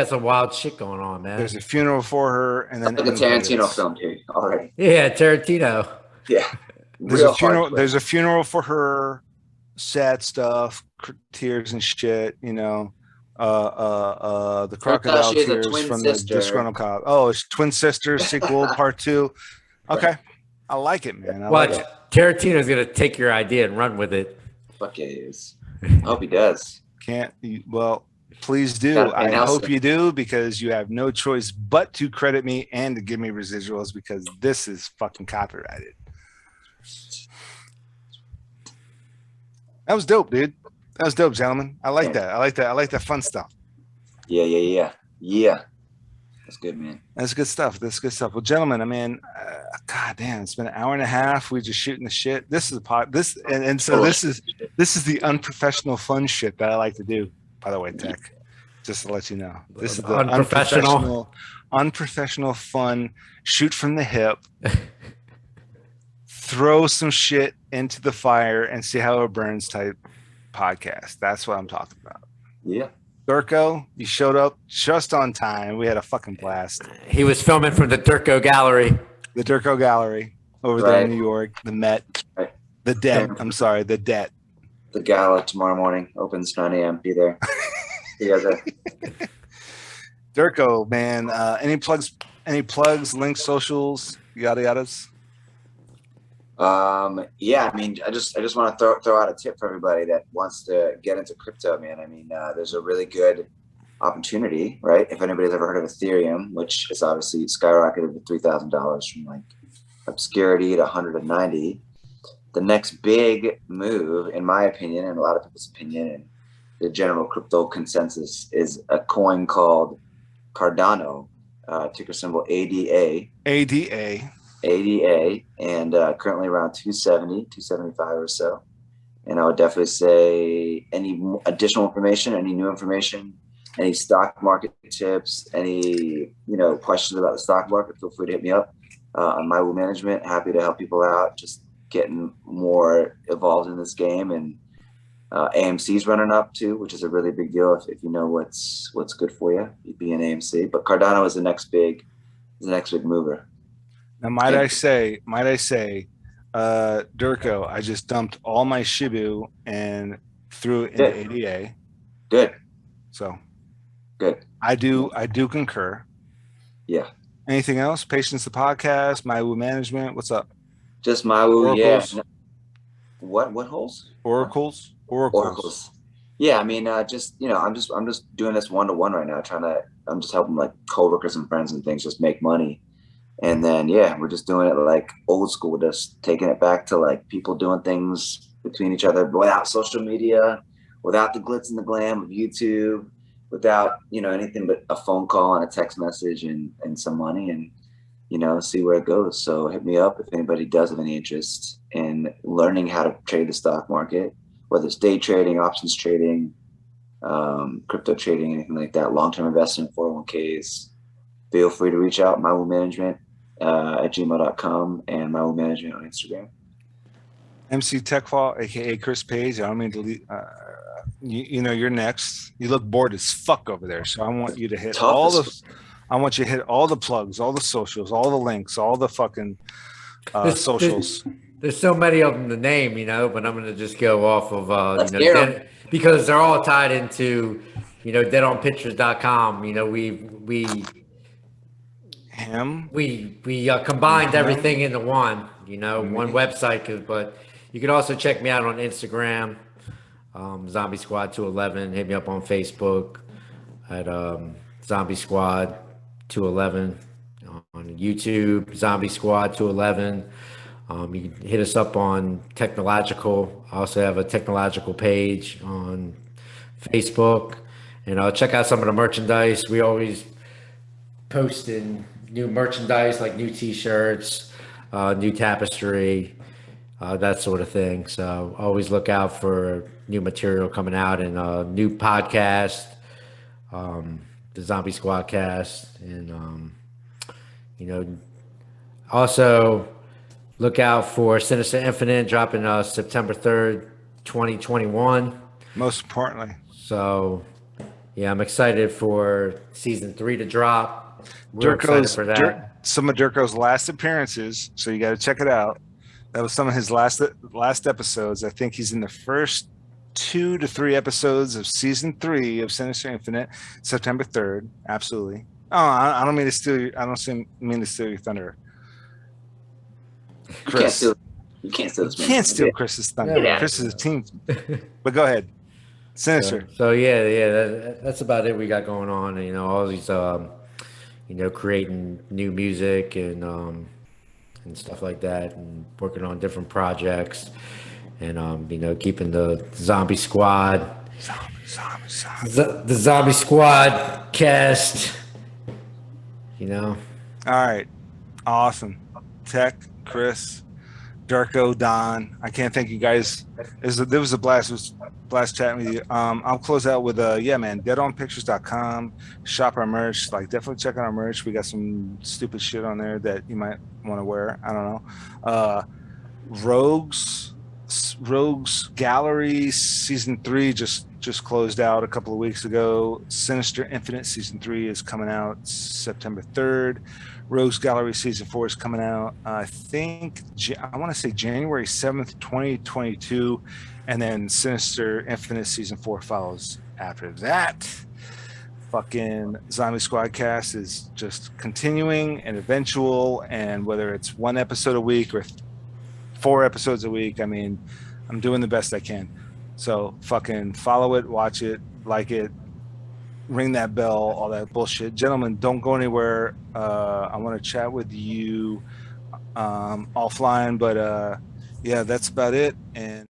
some wild shit going on, man. There's a funeral for her, and then like a Tarantino film too already. Yeah, Tarantino. Yeah. There's a funeral for her, sad stuff, tears and shit, you know. The crocodile tears from the disgruntled cop. Oh, it's Twin Sisters sequel part 2. Okay. Right. I like it, man. Watch, like Tarantino's gonna take your idea and run with it. Fuck yeah, he is. I hope he does. Well, please do. I hope you do, because you have no choice but to credit me and to give me residuals, because this is fucking copyrighted. That was dope, dude. That was dope, gentlemen. I like that. I like that fun stuff. Yeah. That's good, man. That's good stuff. Well, gentlemen, I mean, god damn, it's been an hour and a half. We just shooting the shit. This is this is the unprofessional fun shit that I like to do. By the way, Tech, just to let you know, this is the unprofessional fun, shoot from the hip, throw some shit into the fire and see how it burns type podcast. That's what I'm talking about. Yeah. Dirko, you showed up just on time. We had a fucking blast. He was filming from the Dirko Gallery. The Dirko Gallery over there in New York. The Met. Right. The Det. I'm sorry, the Det. The gala tomorrow morning opens 9 a.m. Be there. See you guys there. Dirko, man. Any plugs, links, socials, yada yadas? Yeah, I mean, I just want to throw out a tip for everybody that wants to get into crypto, man. I mean, there's a really good opportunity, right? If anybody's ever heard of Ethereum, which is obviously skyrocketed to $3,000 from like obscurity to 190. The next big move, in my opinion, and a lot of people's opinion, and the general crypto consensus, is a coin called Cardano, ticker symbol ADA. ADA, and currently around 275 or so. And I would definitely say any additional information, any new information, any stock market tips, any questions about the stock market, feel free to hit me up on My Woo Management. Happy to help people out, just getting more involved in this game. And AMC's running up too, which is a really big deal if you know what's good for you. You'd be an AMC, but Cardano is the next big mover. Now, might I say, Dirko, I just dumped all my Shibu and threw it into ADA. Good. So good. I do concur. Yeah. Anything else? Patience the podcast, My Woo Management. What's up? Just My Woo. Oracles. Yeah. What holes? Oracles. Yeah, I mean, I'm just doing this one-to-one right now. I'm just helping like coworkers and friends and things just make money. And then, we're just doing it like old school, just taking it back to like people doing things between each other without social media, without the glitz and the glam of YouTube, without, anything but a phone call and a text message and some money, and, see where it goes. So hit me up if anybody does have any interest in learning how to trade the stock market, whether it's day trading, options trading, crypto trading, anything like that, long-term investment, 401ks. Feel free to reach out, mywoomanagement at gmail.com and mywoomanagement on Instagram. MC TECHFALL, aka Chris Page. I don't mean to leave, you're next. You look bored as fuck over there, so I want you to hit all the plugs, all the socials, all the links, all the fucking socials. There's so many of them to name, but I'm gonna just go off of because they're all tied into deadonpictures.com. We combined everything into one, one website. But you can also check me out on Instagram, Zombie Squad 211. Hit me up on Facebook at Zombie Squad 211, on YouTube, Zombie Squad 211. You can hit us up on Technological. I also have a Technological page on Facebook, and check out some of the merchandise. We always posting new merchandise, like new t-shirts, new tapestry, that sort of thing. So always look out for new material coming out, and new podcast, the Zombie SquadCAST, and you know, also look out for Sinister Infinite dropping September 3rd, 2021. Most importantly, So yeah, I'm excited for season 3 to drop. We're excited for that. Some of Dirko's last appearances, so you got to check it out. That was some of his last episodes. I think he's in the first 2 to 3 episodes of season 3 of Sinister Infinite, September 3rd. Absolutely. Oh, I don't mean to steal. Mean to steal your thunder, Chris. You can't steal this. You can't steal Chris's thunder. Yeah. Chris is a team. But go ahead. Sinister. So yeah, that's about it we got going on. You know, all these creating new music and stuff like that, and working on different projects, and keeping the Zombie Squad, the Zombie Squad cast. All right, awesome. Tech, Chris, Dirko, Don. I can't thank you guys. There was a blast. It was a blast chatting with you. I'll close out with man, deadonpictures.com. Shop our merch. Like, definitely check out our merch. We got some stupid shit on there that you might want to wear. I don't know. Rogues Gallery season 3 just closed out a couple of weeks ago. Sinister Infinite season 3 is coming out September 3rd. Rogues Gallery season 4 is coming out, I think, I want to say January 7th, 2022. And then Sinister Infinite season 4 follows after that. Fucking Zombie SquadCast is just continuing and eventual. And whether it's 1 episode a week or 4 episodes a week, I mean, I'm doing the best I can. So fucking follow it, watch it, like it, ring that bell, all that bullshit. Gentlemen, don't go anywhere. I want to chat with you offline, but yeah, that's about it. And